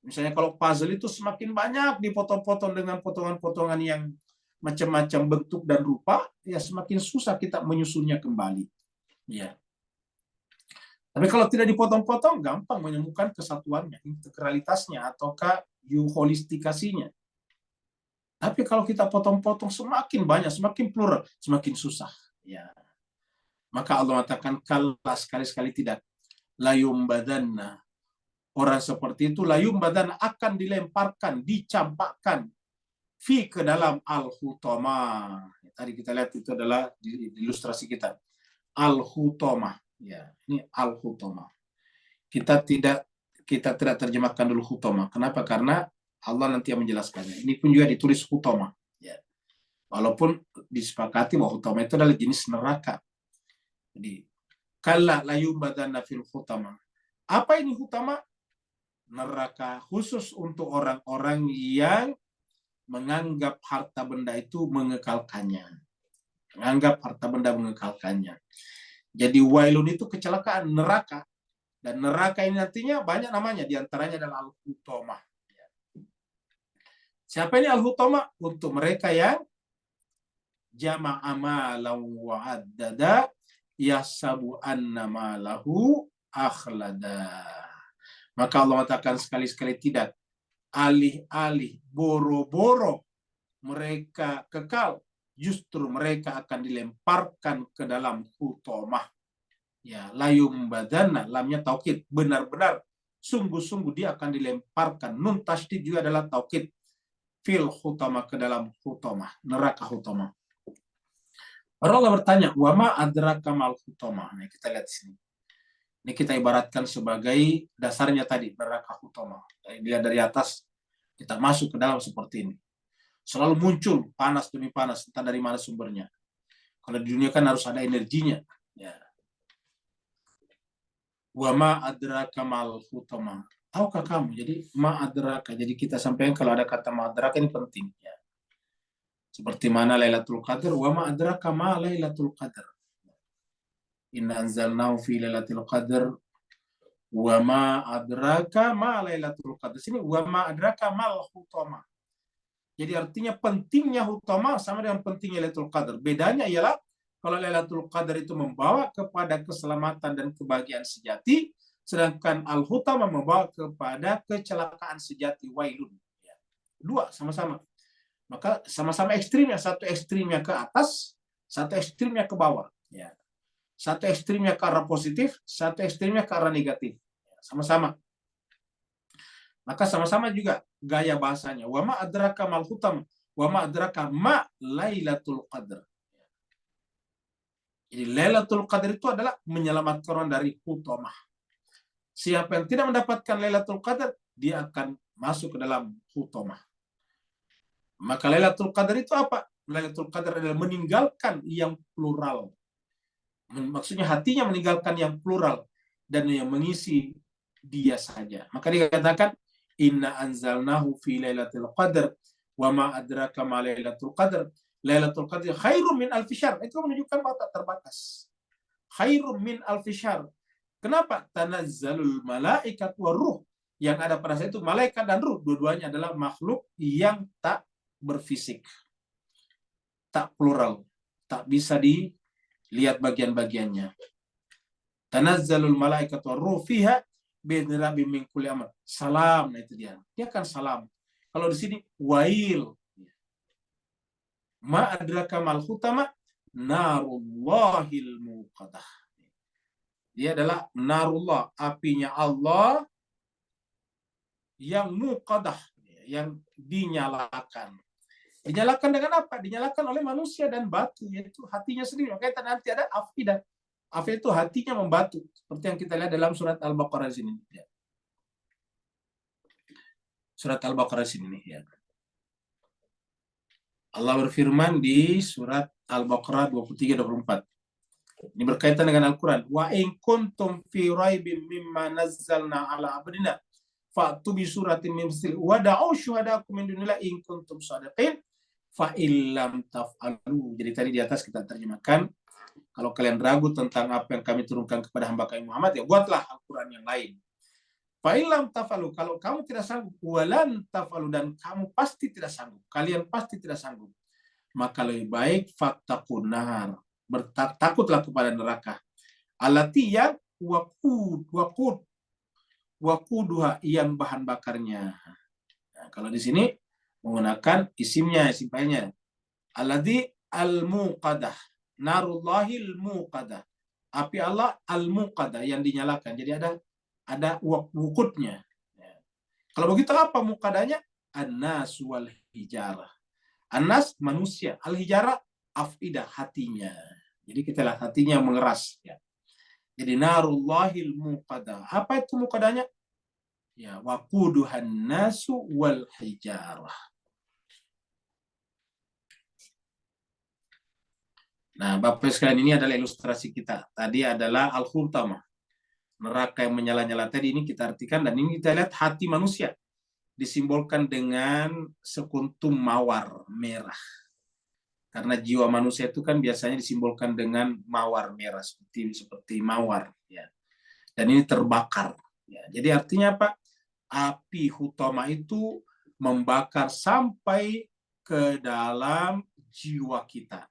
Misalnya kalau puzzle itu semakin banyak dipotong-potong dengan potongan-potongan yang macam-macam bentuk dan rupa, ya semakin susah kita menyusunnya kembali. Ya. Tapi kalau tidak dipotong-potong, gampang menemukan kesatuannya, integralitasnya, ataukah holistikasinya. Tapi kalau kita potong-potong semakin banyak, semakin plural, semakin susah. Ya. Maka Allah mengatakan, kalla sekali-sekali tidak. Layum badanna. Orang seperti itu, layum badanna akan dilemparkan, dicampakkan. Fi ke dalam al-hutama. Tadi kita lihat itu adalah di ilustrasi kita. Al-hutama. Ya, ini al-hutama. Kita tidak terjemahkan dulu hutama. Kenapa? Karena Allah nanti yang menjelaskannya. Ini pun juga ditulis hutama. Ya. Walaupun disepakati bahwa hutama itu adalah jenis neraka. Jadi, kalla layum badanna fil hutama. Apa ini hutama? Neraka khusus untuk orang-orang yang menganggap harta benda itu mengekalkannya. Menganggap harta benda mengekalkannya. Jadi wailun itu kecelakaan, neraka. Dan neraka ini nantinya banyak namanya. Di antaranya adalah al-hutama. Siapa ini al-hutama? Untuk mereka yang jama'a malan wa'addada yasabu anna malahu akhlada. Maka Allah mengatakan sekali-sekali tidak. Alih-alih boro-boro mereka kekal, justru mereka akan dilemparkan ke dalam hutomah. Ya, layum badana, lamnya taukid, benar-benar, sungguh-sungguh dia akan dilemparkan. Nun tasydid juga adalah taukid. Fil hutomah, ke dalam hutomah, neraka hutomah. Baru Allah bertanya, wama adraka mal hutomah. Nah, kita lihat di sini. Ini kita ibaratkan sebagai dasarnya tadi, neraka hutomah. Dilihat dari atas, kita masuk ke dalam seperti ini. Selalu muncul panas demi panas, entah dari mana sumbernya. Kalau di dunia kan harus ada energinya. Ya. Wa ma adraka mal hutama. Tahukah kamu? Jadi ma adraka. Jadi kita sampaikan kalau ada kata ma adraka ini penting. Ya. Seperti mana Lailatul Qadar. Wa ma adraka ma Lailatul Qadar. Inna anzalnahu fi Lailatul Qadar. Wa ma adraka ma Lailatul Qadar. Sini wa ma adraka mal hutama. Jadi artinya pentingnya hutama sama dengan pentingnya Lailatul Qadar. Bedanya ialah kalau Lailatul Qadar itu membawa kepada keselamatan dan kebahagiaan sejati, sedangkan al-hutama membawa kepada kecelakaan sejati, wailun. Dua sama-sama. Maka sama-sama ekstrimnya, satu ekstrimnya ke atas, satu ekstrimnya ke bawah. Ya. Satu ekstrimnya ke arah positif, satu ekstrimnya ke arah negatif. Sama-sama. Maka sama-sama juga gaya bahasanya. Wa ma adraka mal hutam, wa ma adraka ma Lailatul Qadar. Jadi Lailatul Qadar itu adalah menyelamatkan orang dari hutamah. Siapa yang tidak mendapatkan Lailatul Qadar, dia akan masuk ke dalam hutamah. Maka Lailatul Qadar itu apa? Lailatul Qadar adalah meninggalkan yang plural. Maksudnya hatinya meninggalkan yang plural dan yang mengisi dia saja. Maka dikatakan inna anzalnahu fi lailatul qadar wa ma adraka ma lailatul qadar. Lailatul qadar khairum min alfi syahr. Itu menunjukkan bahwa tak terbatas. Khairum min alfi syahr. Kenapa? Tanazzalul malaikat wa ruh. Yang ada pada saat itu malaikat dan ruh, dua-duanya adalah makhluk yang tak berfisik. Tak plural, tak bisa dilihat bagian-bagiannya. Tanazzalul malaikat wa ruh fiha bi'idzni rabbihim min kulli amr. Salam, nah itu dia. Dia kan salam. Kalau di sini wail. Ma adraka mal hutama narullahil muqadah. Dia adalah narullah, apinya Allah yang muqadah, yang dinyalakan. Dinyalakan dengan apa? Dinyalakan oleh manusia dan batu, yaitu hatinya sendiri. Makanya nanti ada afidah. Afidah itu hatinya membatu, seperti yang kita lihat dalam surat Al-Baqarah di sini. Ya. Surat Al-Baqarah di sini. Ya. Allah berfirman di surat Al-Baqarah 23-24. Ini berkaitan dengan Al-Quran. Wa in kuntum fi raibin mimma nazzalna ala abdina fa'tu bi suratin min misli wa da'u syuhadakum min dunillahi in kuntum shadiqin fa illam taf'alu. Jadi tadi di atas kita terjemahkan Kalau kalian ragu tentang apa yang kami turunkan kepada hamba kami Muhammad, ya buatlah Al-Quran yang lain. Fa'ilam tafalu, kalau kamu tidak sanggup, walan tafalu, dan kamu pasti tidak sanggup, kalian pasti tidak sanggup, maka lebih baik fattaqun nar, takutlah kepada neraka, allati yang waquduha, yang bahan bakarnya. Nah, kalau di sini menggunakan isimnya, isim fa'ilnya, allati al-muqadah, narullahil muqadah, api Allah al-muqadah, yang dinyalakan. Jadi ada wukudnya. Kalau begitu apa muqadahnya? An-nas wal hijarah. An-nas manusia, al-hijarah afidah, hatinya. Jadi kita lihat hatinya mengeras. Ya. Jadi narullahil muqadah. Apa itu muqadahnya? Ya, waquduhan nasu wal hijarah. Nah, Bapak sekalian, ini adalah ilustrasi kita. Tadi adalah al-khutama, neraka yang menyala-nyala. Tadi ini kita artikan, dan ini kita lihat hati manusia disimbolkan dengan sekuntum mawar merah. Karena jiwa manusia itu kan biasanya disimbolkan dengan mawar merah, seperti mawar. Ya. Dan ini terbakar. Ya. Jadi artinya apa? Api hutama itu membakar sampai ke dalam jiwa kita.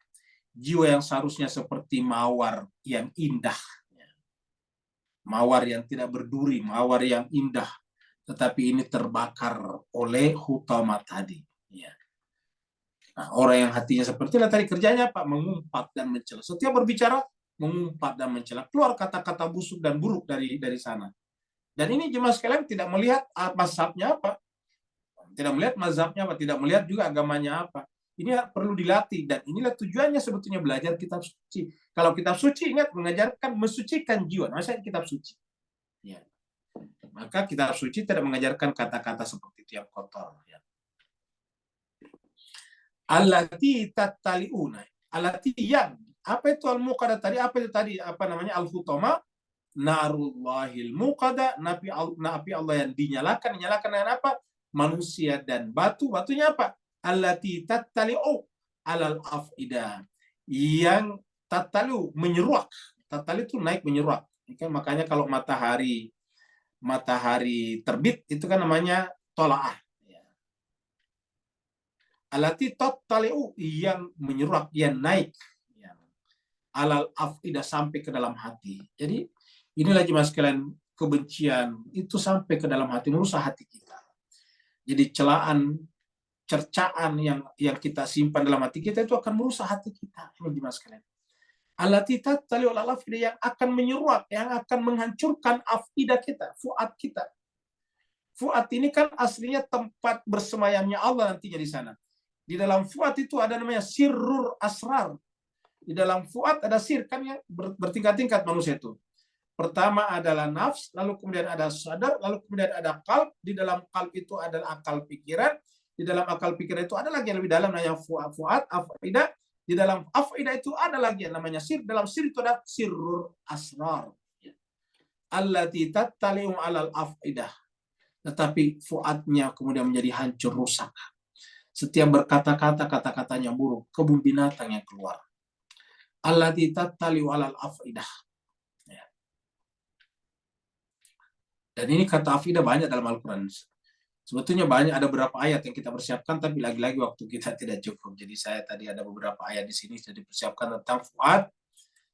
Jiwa yang seharusnya seperti mawar yang indah. Mawar yang tidak berduri, mawar yang indah. Tetapi ini terbakar oleh hutama tadi. Ya. Nah, orang yang hatinya seperti itu tadi kerjanya apa? Mengumpat dan mencela. Setiap berbicara, mengumpat dan mencela. Keluar kata-kata busuk dan buruk dari sana. Dan ini jemaah sekalian tidak melihat mazhabnya apa. Tidak melihat mazhabnya apa. Tidak melihat juga agamanya apa. Ini perlu dilatih, dan inilah tujuannya sebetulnya belajar kitab suci. Kalau kitab suci, ingat, mengajarkan mensucikan jiwa. Maksudnya kitab suci. Ya. Maka kitab suci tidak mengajarkan kata-kata seperti itu yang kotor. Ya. Allati tattali'una. Allati yang. Apa itu al-muqadah tadi? Apa itu tadi? Apa namanya? Al-hutama. Narullahil muqadah. Nabi Allah yang dinyalakan. Dinyalakan dengan apa? Manusia dan batu. Batunya apa? Allati tattali'u alal af'idah, yang tattali'u menyeruak. Tattali itu naik menyeruak. Kan makanya kalau matahari terbit itu kan namanya tola'ah. Allati tattali'u, yang menyeruak, yang naik, alal af'idah, sampai ke dalam hati. Jadi inilah jemaah sekalian, kebencian itu sampai ke dalam hati, merusak hati kita. Jadi celaan, cercaan yang kita simpan dalam hati kita itu akan merusak hati kita. Ini jemaah sekalian. Allati tattali'u alal afidah, yang akan menyeruak, yang akan menghancurkan afidah kita, fuad kita. Fuad ini kan aslinya tempat bersemayamnya Allah nantinya di sana. Di dalam fuad itu ada namanya sirrur asrar. Di dalam fuad ada sir, kan yang bertingkat-tingkat manusia itu. Pertama adalah nafs, lalu kemudian ada sadar, lalu kemudian ada qalb. Di dalam qalb itu adalah akal pikiran. Di dalam akal pikiran itu ada lagi yang lebih dalam, namanya fuad, afidah. Di dalam afidah itu ada lagi yang namanya sir. Dalam sir itu ada sirrur asrar. Allati tattali'u alal afidah. Tetapi fuadnya kemudian menjadi hancur, rusak. Setiap berkata-kata, kata-katanya buruk, kebun binatang yang keluar. Allati tattali'u alal afidah. Dan ini kata afidah banyak dalam Al-Quran. Sebetulnya banyak, ada beberapa ayat yang kita persiapkan, tapi lagi-lagi waktu kita tidak cukup. Jadi saya tadi ada beberapa ayat di sini sudah dipersiapkan tentang fuad.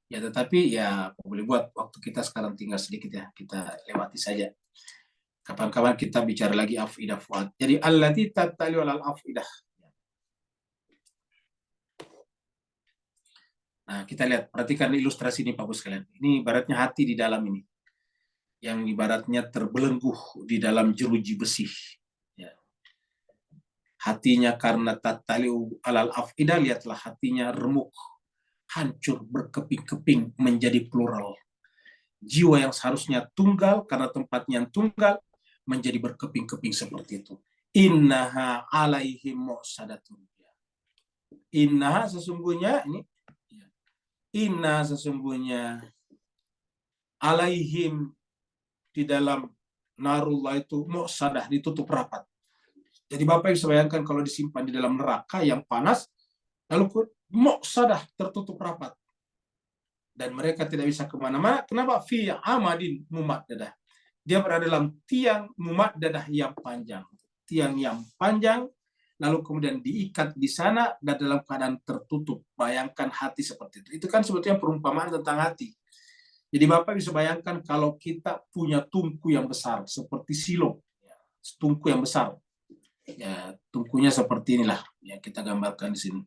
Ya, tetapi ya boleh buat, waktu kita sekarang tinggal sedikit ya, kita lewati saja. Kapan-kapan kita bicara lagi afidah fuad. Jadi allati tattali'u alal afidah. Nah, kita lihat, perhatikan ilustrasi ini Pak Bos sekalian. Ini ibaratnya hati di dalam ini, yang ibaratnya terbelenggu di dalam jeruji besi. Ya. Hatinya karena tattali'u alal afidah, lihatlah hatinya remuk, hancur, berkeping-keping menjadi plural. Jiwa yang seharusnya tunggal karena tempatnya yang tunggal menjadi berkeping-keping seperti itu. Innaha alaihim mu'sadatun. Innaha sesungguhnya ini, inna sesungguhnya alaihim di dalam narullah itu mu'sadah, ditutup rapat. Jadi Bapak bisa bayangkan kalau disimpan di dalam neraka yang panas, lalu mu'sadah, tertutup rapat. dan mereka tidak bisa kemana-mana. Kenapa? Fi amadin mumaddadah. Dia berada dalam tiang mumaddadah yang panjang. Tiang yang panjang, lalu kemudian diikat di sana dan dalam keadaan tertutup. Bayangkan hati seperti itu. Itu kan sebetulnya perumpamaan tentang hati. Jadi Bapak bisa bayangkan kalau kita punya tungku yang besar seperti silo, tungku yang besar. Ya, tungkunya seperti inilah yang kita gambarkan di sini.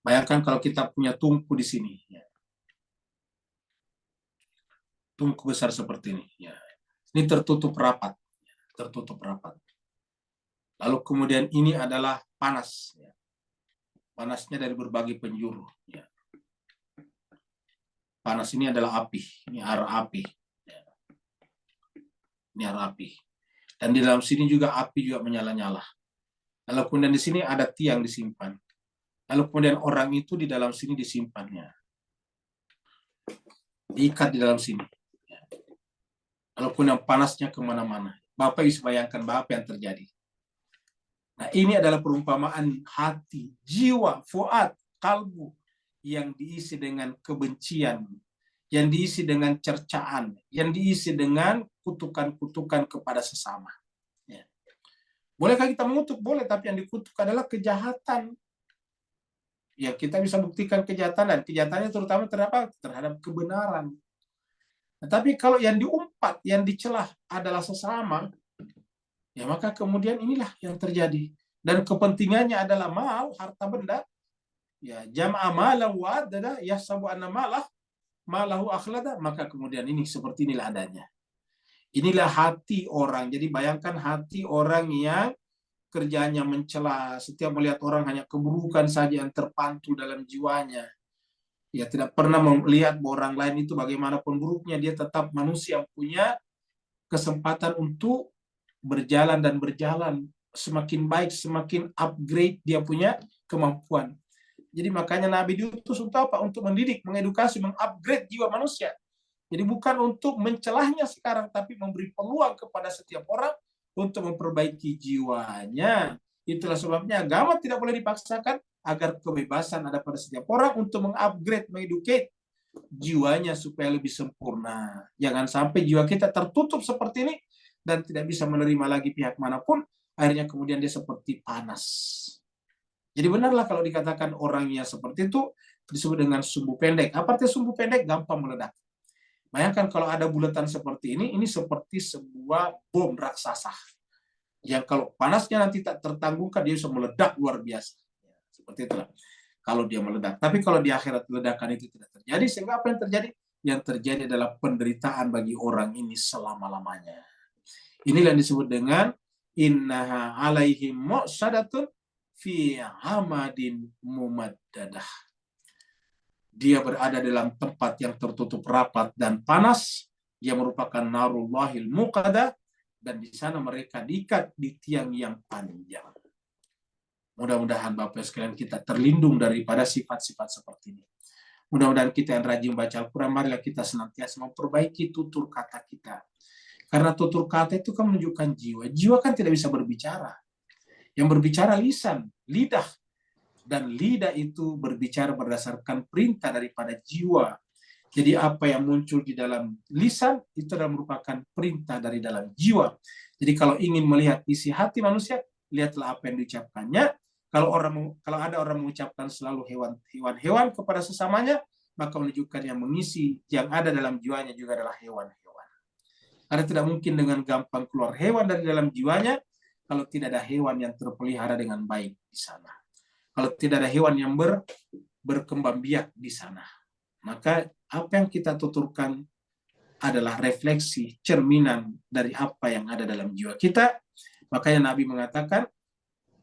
Bayangkan kalau kita punya tungku di sini, ya. Tungku besar seperti ini. Ya. Ini tertutup rapat, tertutup rapat. Lalu kemudian ini adalah panas, ya. Panasnya dari berbagai penjuru. Ya. Panas ini adalah api, ini arah api. Ya. Ini arah api. Dan di dalam sini juga api juga menyala-nyala. Lalu kemudian di sini ada tiang disimpan. Lalu kemudian orang itu di dalam sini disimpannya. Diikat di dalam sini. Lalu kemudian panasnya kemana-mana. Bapak bisa bayangkan apa yang terjadi. Nah, ini adalah perumpamaan hati, jiwa, fuad, kalbu yang diisi dengan kebencian, yang diisi dengan cercaan, yang diisi dengan kutukan-kutukan kepada sesama. Ya. Bolehkah kita mengutuk? Boleh, tapi yang dikutuk adalah kejahatan. Ya, kita bisa buktikan kejahatan, dan kejahatannya terutama terhadap kebenaran. Nah, tapi kalau yang diumpat, yang dicelah adalah sesama, ya maka kemudian inilah yang terjadi. Dan kepentingannya adalah mal, harta benda. Ya, jam'a malahu wa addada yahsabu anna malahu akhlada, maka kemudian ini seperti inilah adanya. Inilah hati orang. Jadi bayangkan hati orang yang kerjanya mencela, setiap melihat orang hanya keburukan saja yang terpantul dalam jiwanya. Ya, tidak pernah melihat bahwa orang lain itu bagaimanapun buruknya, dia tetap manusia yang punya kesempatan untuk berjalan dan berjalan. Semakin baik, semakin upgrade dia punya kemampuan. Jadi makanya Nabi diutus untuk apa? Untuk mendidik, mengedukasi, mengupgrade jiwa manusia. Jadi bukan untuk mencelahnya sekarang, tapi memberi peluang kepada setiap orang untuk memperbaiki jiwanya. Itulah sebabnya agama tidak boleh dipaksakan, agar kebebasan ada pada setiap orang untuk mengupgrade, mengeducate jiwanya supaya lebih sempurna. Jangan sampai jiwa kita tertutup seperti ini dan tidak bisa menerima lagi pihak manapun, akhirnya kemudian dia seperti panas. Jadi benarlah kalau dikatakan orangnya seperti itu disebut dengan sumbu pendek. Apa artinya sumbu pendek? Gampang meledak. Bayangkan kalau ada bulatan seperti ini seperti sebuah bom raksasa. Yang kalau panasnya nanti tak tertanggungkan, dia bisa meledak luar biasa. Seperti itulah kalau dia meledak. Tapi kalau di akhirat ledakan itu tidak terjadi, sehingga apa yang terjadi? Yang terjadi adalah penderitaan bagi orang ini selama-lamanya. Inilah yang disebut dengan innaha alaihim mu'sadatun fi hamadin mumaddadah. Dia berada dalam tempat yang tertutup rapat dan panas, yang merupakan narullahil muqadah, dan di sana mereka diikat di tiang yang panjang. Mudah-mudahan Bapak sekalian kita terlindung daripada sifat-sifat seperti ini. Mudah-mudahan kita yang rajin baca Al-Quran, marilah kita senantiasa memperbaiki tutur kata kita. Karena tutur kata itu kan menunjukkan jiwa. Jiwa kan tidak bisa berbicara. Yang berbicara lisan, lidah. Dan lidah itu berbicara berdasarkan perintah daripada jiwa. Jadi apa yang muncul di dalam lisan itu adalah merupakan perintah dari dalam jiwa. Jadi kalau ingin melihat isi hati manusia, lihatlah apa yang diucapkannya. Kalau ada orang mengucapkan selalu hewan-hewan kepada sesamanya, maka menunjukkan yang mengisi, yang ada dalam jiwanya juga adalah hewan-hewan. Karena tidak mungkin dengan gampang keluar hewan dari dalam jiwanya kalau tidak ada hewan yang terpelihara dengan baik di sana. Kalau tidak ada hewan yang berkembang biak di sana. Maka apa yang kita tuturkan adalah refleksi, cerminan dari apa yang ada dalam jiwa kita. Makanya Nabi mengatakan,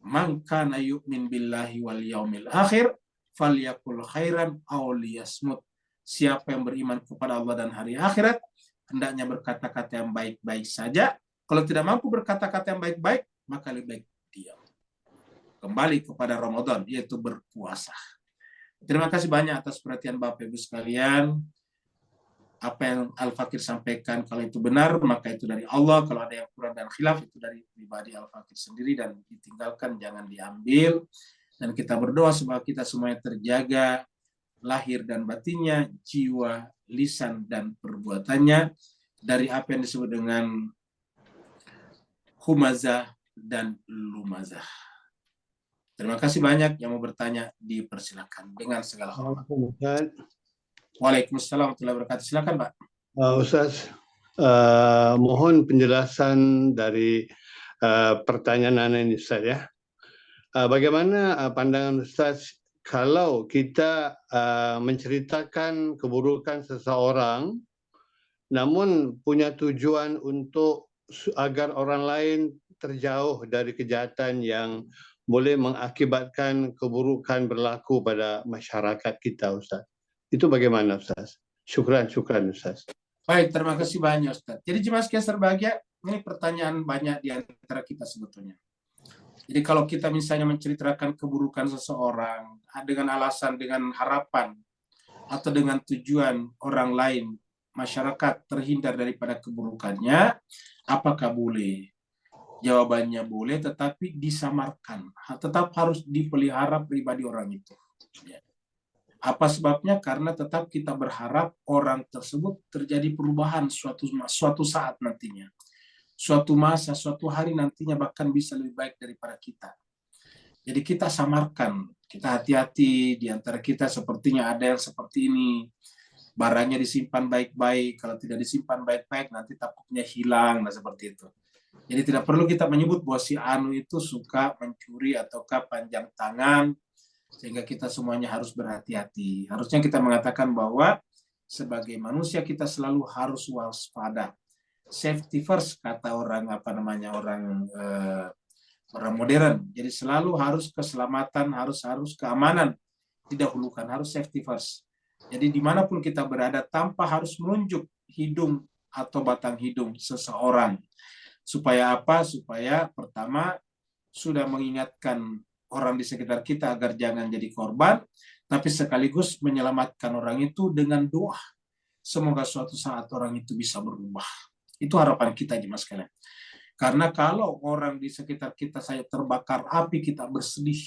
man kana yu'min billahi wal yaumil akhir falyakul khairan aw liyasmut. Siapa yang beriman kepada Allah dan hari akhirat, hendaknya berkata-kata yang baik-baik saja. Kalau tidak mampu berkata-kata yang baik-baik, maka lebih baik diam. Kembali kepada Ramadan, yaitu berpuasa. Terima kasih banyak atas perhatian Bapak Ibu sekalian. Apa yang Al-Fakir sampaikan, kalau itu benar, maka itu dari Allah. Kalau ada yang kurang dan khilaf, itu dari pribadi Al-Fakir sendiri, dan ditinggalkan, jangan diambil. Dan kita berdoa semoga kita semuanya terjaga lahir dan batinnya, jiwa, lisan, dan perbuatannya dari apa yang disebut dengan humazah dan lumazah. Terima kasih banyak yang mau bertanya, dipersilakan dengan segala hormat. Waalaikumsalam warahmatullahi wabarakatuh. Silakan, Pak. Ustaz, mohon penjelasan dari pertanyaan ini, Ustaz ya. Bagaimana pandangan Ustaz kalau kita menceritakan keburukan seseorang namun punya tujuan untuk agar orang lain terjauh dari kejahatan yang boleh mengakibatkan keburukan berlaku pada masyarakat kita, Ustaz. Itu bagaimana, Ustaz? Syukran Ustaz. Baik, terima kasih banyak, Ustaz. Jadi jemaah sekalian berbahagia, ini pertanyaan banyak di antara kita sebetulnya. Jadi kalau kita misalnya menceritakan keburukan seseorang dengan alasan, dengan harapan, atau dengan tujuan orang lain, masyarakat terhindar daripada keburukannya, apakah boleh? Jawabannya boleh, tetapi disamarkan. Tetap harus dipelihara pribadi orang itu. Apa sebabnya? Karena tetap kita berharap orang tersebut terjadi perubahan suatu saat nantinya. Suatu masa, suatu hari nantinya bahkan bisa lebih baik daripada kita. Jadi kita samarkan, kita hati-hati di antara kita sepertinya ada yang seperti ini. Barangnya disimpan baik-baik, kalau tidak disimpan baik-baik nanti takutnya hilang, nah seperti itu. Jadi tidak perlu kita menyebut bahwa si Anu itu suka mencuri ataukah panjang tangan, sehingga kita semuanya harus berhati-hati. Harusnya kita mengatakan bahwa sebagai manusia kita selalu harus waspada. Safety first kata orang orang modern. Jadi selalu harus keselamatan, harus keamanan didahulukan, harus safety first. Jadi dimanapun kita berada tanpa harus menunjuk hidung atau batang hidung seseorang. Supaya apa? Supaya pertama sudah mengingatkan orang di sekitar kita agar jangan jadi korban, tapi sekaligus menyelamatkan orang itu dengan doa. Semoga suatu saat orang itu bisa berubah. Itu harapan kita, jemaah sekalian. Karena kalau orang di sekitar kita saya terbakar api, kita bersedih.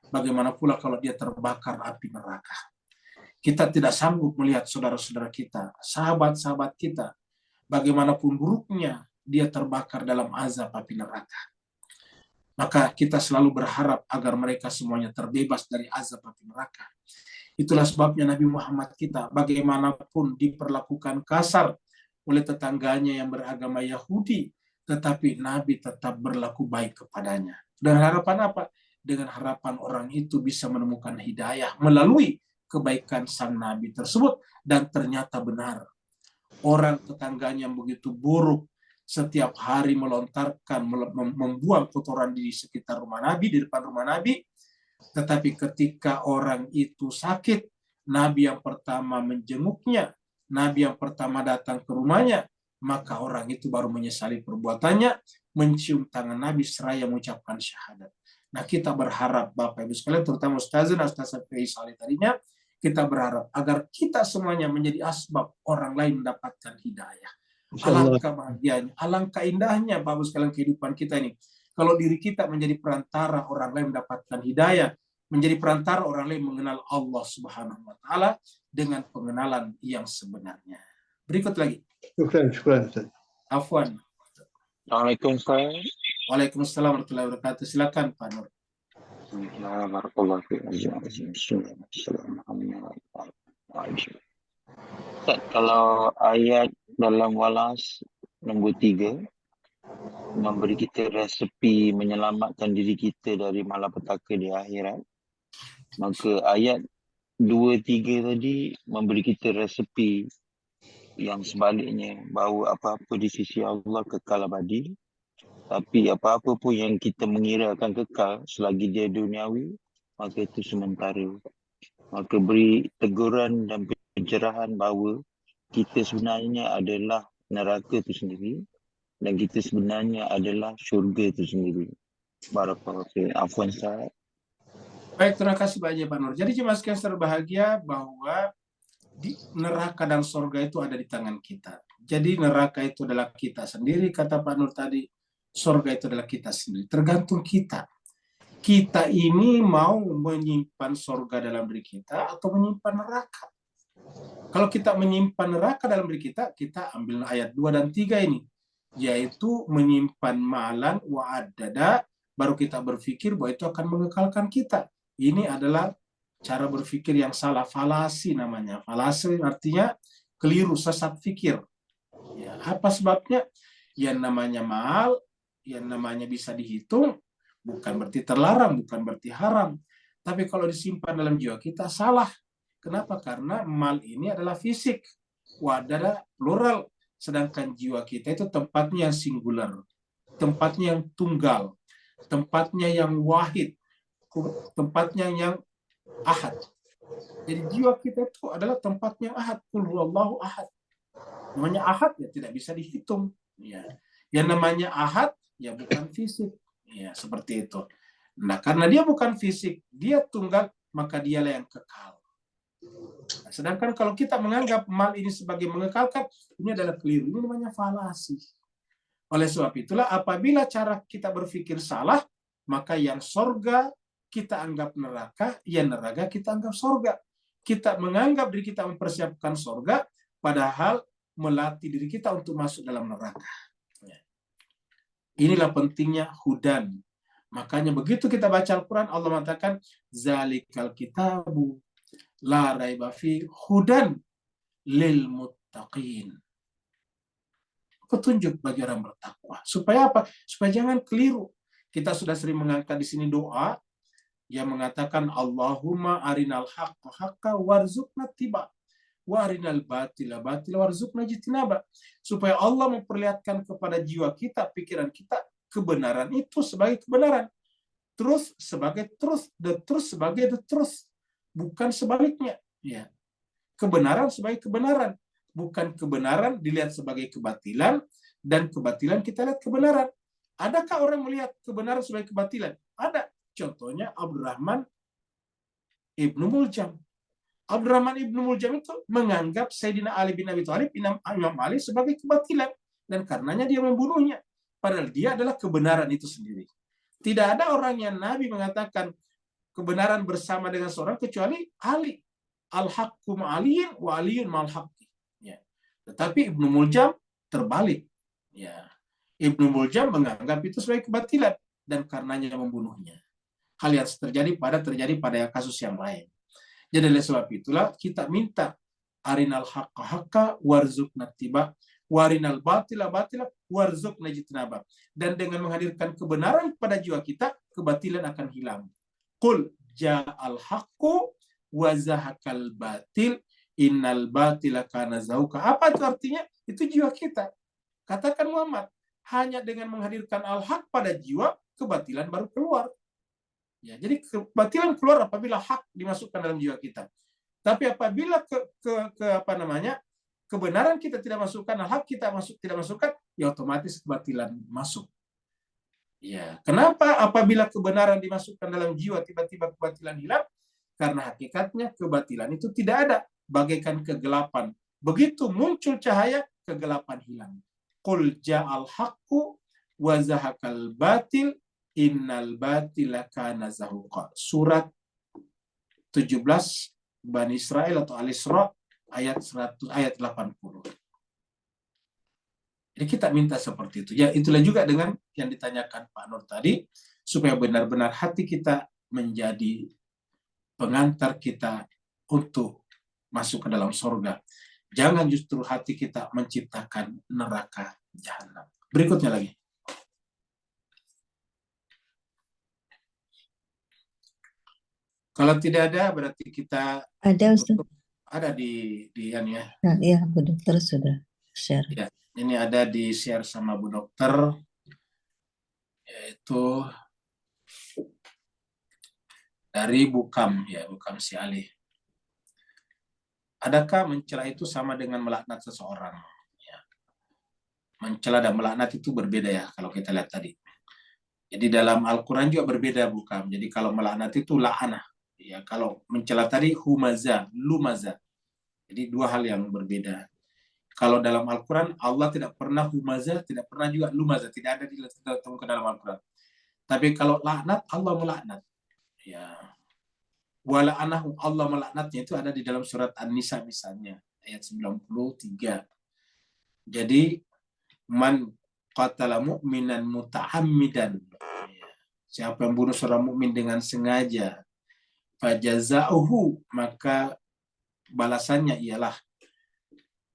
Bagaimana pula kalau dia terbakar api neraka? Kita tidak sanggup melihat saudara-saudara kita, sahabat-sahabat kita, bagaimanapun buruknya dia terbakar dalam azab api neraka. Maka kita selalu berharap agar mereka semuanya terbebas dari azab api neraka. Itulah sebabnya Nabi Muhammad kita bagaimanapun diperlakukan kasar oleh tetangganya yang beragama Yahudi, tetapi Nabi tetap berlaku baik kepadanya. Dan harapan apa? Dengan harapan orang itu bisa menemukan hidayah melalui kebaikan sang Nabi tersebut. Dan ternyata benar. Orang tetangganya yang begitu buruk, setiap hari melontarkan, membuang kotoran di sekitar rumah Nabi, di depan rumah Nabi. Tetapi ketika orang itu sakit, Nabi yang pertama menjenguknya, Nabi yang pertama datang ke rumahnya, maka orang itu baru menyesali perbuatannya, mencium tangan Nabi seraya mengucapkan syahadat. Nah, kita berharap Bapak Ibu sekalian, terutama Ustazah Faisalih tadinya, kita berharap agar kita semuanya menjadi asbab orang lain mendapatkan hidayah. Alangkah bahagianya, alangkah indahnya Bapak Ibu sekalian kehidupan kita ini. Kalau diri kita menjadi perantara orang lain mendapatkan hidayah, menjadi perantara orang lain mengenal Allah Subhanahu wa Ta'ala dengan pengenalan yang sebenarnya. Berikut lagi. Syukran. Afwan. Assalamualaikum Ustaz. Waalaikumsalam warahmatullahi wabarakatuh. Silakan Pak Nur. Ustaz, kalau ayat dalam Walas nombor 3 memberi kita resepi menyelamatkan diri kita dari malapetaka di akhirat, maka ayat 2-3 tadi memberi kita resepi yang sebaliknya, bahawa apa-apa di sisi Allah kekal abadi, tapi apa-apa pun yang kita mengira akan kekal selagi dia duniawi, maka itu sementara. Maka beri teguran dan pencerahan bahawa kita sebenarnya adalah neraka itu sendiri dan kita sebenarnya adalah syurga itu sendiri. Barakallahu fiik. Afwan Ustaz. Baik, terima kasih banyak Pak Nur. Jadi jemaah sekalian berbahagia bahwa di neraka dan surga itu ada di tangan kita. Jadi neraka itu adalah kita sendiri, kata Pak Nur tadi. Surga itu adalah kita sendiri. Tergantung kita. kita ini mau menyimpan surga dalam diri kita atau menyimpan neraka. Kalau kita menyimpan neraka dalam diri kita, kita ambil ayat 2 dan 3 ini, yaitu menyimpan malan wa'adada, baru kita berpikir bahwa itu akan mengekalkan kita. Ini adalah cara berpikir yang salah, falasi namanya. Falasi artinya keliru, sesat fikir. Ya, apa sebabnya? Yang namanya mal, yang namanya bisa dihitung, bukan berarti terlarang, bukan berarti haram. Tapi kalau disimpan dalam jiwa kita, salah. Kenapa? Karena mal ini adalah fisik. Wadada plural. Sedangkan jiwa kita itu tempatnya yang singular. Tempatnya yang tunggal. Tempatnya yang wahid. Tempatnya yang ahad. Jadi jiwa kita itu adalah tempatnya ahad. Qul huwallahu ahad. Namanya ahad ya tidak bisa dihitung. Ya. Yang namanya ahad ya bukan fisik. Ya, seperti itu. Nah, karena dia bukan fisik, dia tunggal, maka dialah yang kekal. Nah, sedangkan kalau kita menganggap mal ini sebagai mengekalkan, ini adalah keliru. Ini namanya falasi. Oleh sebab itulah, apabila cara kita berpikir salah, maka yang sorga kita anggap neraka, yang neraka kita anggap sorga. Kita menganggap diri kita mempersiapkan sorga, padahal melatih diri kita untuk masuk dalam neraka. Inilah pentingnya hudan. Makanya begitu kita baca Al-Quran, Allah mengatakan, Zalikal kitabu la raiba fi hudan lil muttaqin. Petunjuk bagi orang bertakwa. Supaya apa? Supaya jangan keliru. Kita sudah sering mengangkat di sini doa yang mengatakan, Allahumma arinal haqqa haqqa warzuqna tiba. Wa arinal batila batila warzuqna jitinaba. Supaya Allah memperlihatkan kepada jiwa kita, pikiran kita, kebenaran itu sebagai kebenaran. Truth sebagai truth, the truth sebagai the truth. Bukan sebaliknya. Ya. Kebenaran sebagai kebenaran. Bukan kebenaran dilihat sebagai kebatilan, dan kebatilan kita lihat kebenaran. Adakah orang melihat kebenaran sebagai kebatilan? Ada. Contohnya Abdurrahman Ibnu Muljam. Abdurrahman Ibnu Muljam itu menganggap Sayyidina Ali bin Abi Thalib, Imam Ali, sebagai kebatilan. Dan karenanya dia membunuhnya. Padahal dia adalah kebenaran itu sendiri. Tidak ada orang yang Nabi mengatakan kebenaran bersama dengan seorang kecuali Ali. Al-haqqu ma'aliyin wa aliyun ma'al haqqi. Ya. Tetapi Ibnu Muljam terbalik. Ya. Ibnu Muljam menganggap itu sebagai kebatilan. Dan karenanya membunuhnya. Hal yang terjadi pada kasus yang lain. Jadi oleh sebab itulah kita minta arinal haqqa haqqa warzuqna tiba, warinal batila batila warzuqna jitnaba. Dan dengan menghadirkan kebenaran pada jiwa kita, kebatilan akan hilang. Qul ja'al haqqu wa zahaqal batil innal batila kana zahuqa. Apa itu artinya? Itu jiwa kita. Katakan Muhammad, hanya dengan menghadirkan al-haq pada jiwa, kebatilan baru keluar. Ya, jadi kebatilan keluar apabila hak dimasukkan dalam jiwa kita. Tapi apabila kebenaran kita tidak masukkan, hak kita tidak masukkan, ya otomatis kebatilan masuk. Ya, kenapa apabila kebenaran dimasukkan dalam jiwa tiba-tiba kebatilan hilang? Karena hakikatnya kebatilan itu tidak ada, bagaikan kegelapan. Begitu muncul cahaya, kegelapan hilang. Qul ja'al haqqu wa zahaqal batil innal batila kana zahuqa. Surat 17 Bani Israel atau Al-Isra ayat 80. Jadi kita minta seperti itu. Ya, itulah juga dengan yang ditanyakan Pak Nur tadi, supaya benar-benar hati kita menjadi pengantar kita untuk masuk ke dalam surga. Jangan justru hati kita menciptakan neraka jahanam. Berikutnya lagi. Kalau tidak ada, berarti kita Ada, Ustaz. ada di ya. Nah, iya, Bu Dokter sudah share. Ya, ini ada di share sama Bu Dokter, yaitu dari Bukam, ya, Bukam si Ali. Adakah mencela itu sama dengan melaknat seseorang? Ya. Mencela dan melaknat itu berbeda ya, kalau kita lihat tadi. Jadi dalam Al-Quran juga berbeda Bukam. Jadi kalau melaknat itu la'anah. Ya, kalau mencela tadi humaza, lumaza. Jadi dua hal yang berbeda. Kalau dalam Al-Quran Allah tidak pernah humaza, tidak pernah juga lumaza, tidak ada ditemukan dalam Al-Quran. Tapi kalau laknat, Allah melaknat. Ya. Wala'anahu, Allah melaknatnya itu ada di dalam surat An-Nisa misalnya, ayat 93. Jadi, man qatala mu'minan muta'ammidan. Siapa yang bunuh seorang mukmin dengan sengaja, fajaza'uhu, maka balasannya ialah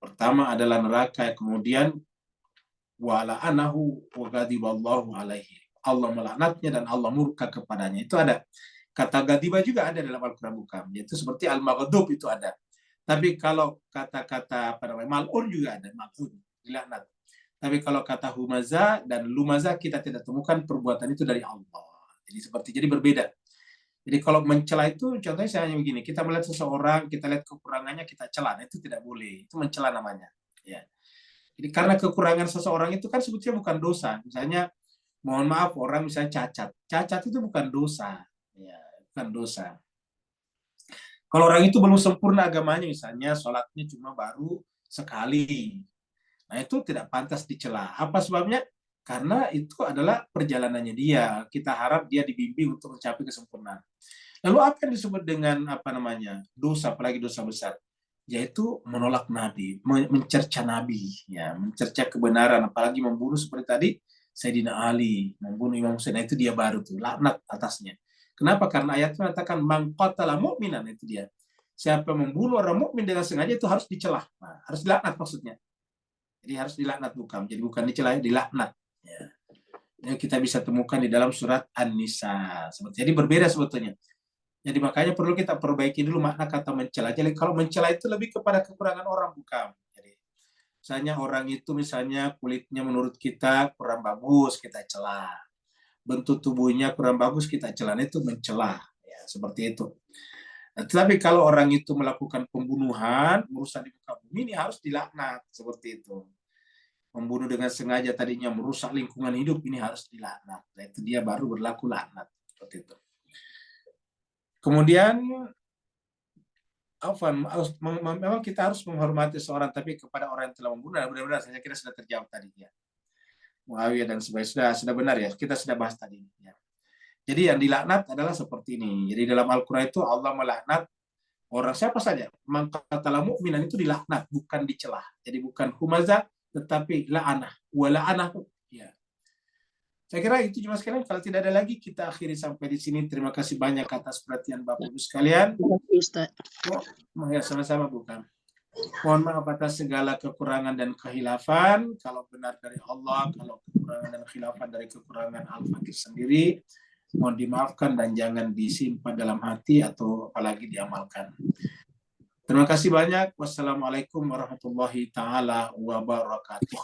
pertama adalah neraka, kemudian wala'anahu wa ghadiballahu alaihi. Allah melaknatnya dan Allah murka kepadanya. Itu ada. Kata ghadiba juga ada dalam Al-Qur'an bukan. Yaitu seperti al-maghdub itu ada. Tapi kalau kata-kata mal'un juga ada, mal'un, dilaknat. Tapi kalau kata humaza dan lumaza kita tidak temukan perbuatan itu dari Allah. Jadi berbeda. Jadi kalau mencela itu contohnya saya hanya begini, kita melihat seseorang, kita lihat kekurangannya, kita cela, itu tidak boleh. Itu mencela namanya. Ya. Jadi karena kekurangan seseorang itu kan sebetulnya bukan dosa. Misalnya, mohon maaf orang misalnya cacat. Cacat itu bukan dosa. Ya, bukan dosa. Kalau orang itu belum sempurna agamanya, misalnya sholatnya cuma baru sekali. Nah itu tidak pantas dicela. Apa sebabnya? Karena itu adalah perjalanannya dia. Kita harap dia dibimbing untuk mencapai kesempurnaan. Lalu apa yang disebut dengan dosa, apalagi dosa besar? Yaitu menolak Nabi, mencerca Nabi, ya, mencerca kebenaran, apalagi membunuh seperti tadi Sayyidina Ali, membunuh Imam Husain, itu dia baru tuh laknat atasnya. Kenapa? Karena ayat itu mengatakan man qatala mu'minan, itu dia. Siapa membunuh orang mukmin dengan sengaja itu harus dicelah. Nah, harus dilaknat maksudnya. Jadi harus dilaknat bukan. Jadi bukan dicelah, dilaknat. Ya. Yang kita bisa temukan di dalam surat An-Nisa. Jadi berbeda sebetulnya. Jadi makanya perlu kita perbaiki dulu makna kata mencela. Jadi kalau mencela itu lebih kepada kekurangan orang bukan. Jadi misalnya orang itu misalnya kulitnya menurut kita kurang bagus, kita cela. Bentuk tubuhnya kurang bagus, kita cela. Itu mencela. Ya, seperti itu. Nah, tetapi kalau orang itu melakukan pembunuhan, merusak di muka bumi, ini harus dilaknat. Seperti itu. Membunuh dengan sengaja tadinya merusak lingkungan hidup, ini harus dilaknat. Nah, itu dia baru berlaku laknat. Seperti itu. Kemudian, memang kita harus menghormati seorang, tapi kepada orang yang telah membunuh, benar-benar saya kira sudah terjawab tadi ya. Muawiyah dan sebagainya sudah benar ya, kita sudah bahas tadi. Ya. Jadi yang dilaknat adalah seperti ini. Jadi dalam Al-Quran itu Allah melaknat orang siapa saja. Man qatala mu'minan itu dilaknat, bukan dicelah. Jadi bukan humaza, tetapi la'anah. Wa la'anah. Ya. Saya kira itu cuma sekalian. Kalau tidak ada lagi, kita akhiri sampai di sini. Terima kasih banyak atas perhatian Bapak Ibu sekalian. Ya, sama-sama bukan. Mohon maaf atas segala kekurangan dan khilafan. Kalau benar dari Allah, kalau kekurangan dan khilafan dari kekurangan Al-Fakir sendiri, mohon dimaafkan dan jangan disimpan dalam hati atau apalagi diamalkan. Terima kasih banyak. Wassalamualaikum warahmatullahi taala wabarakatuh.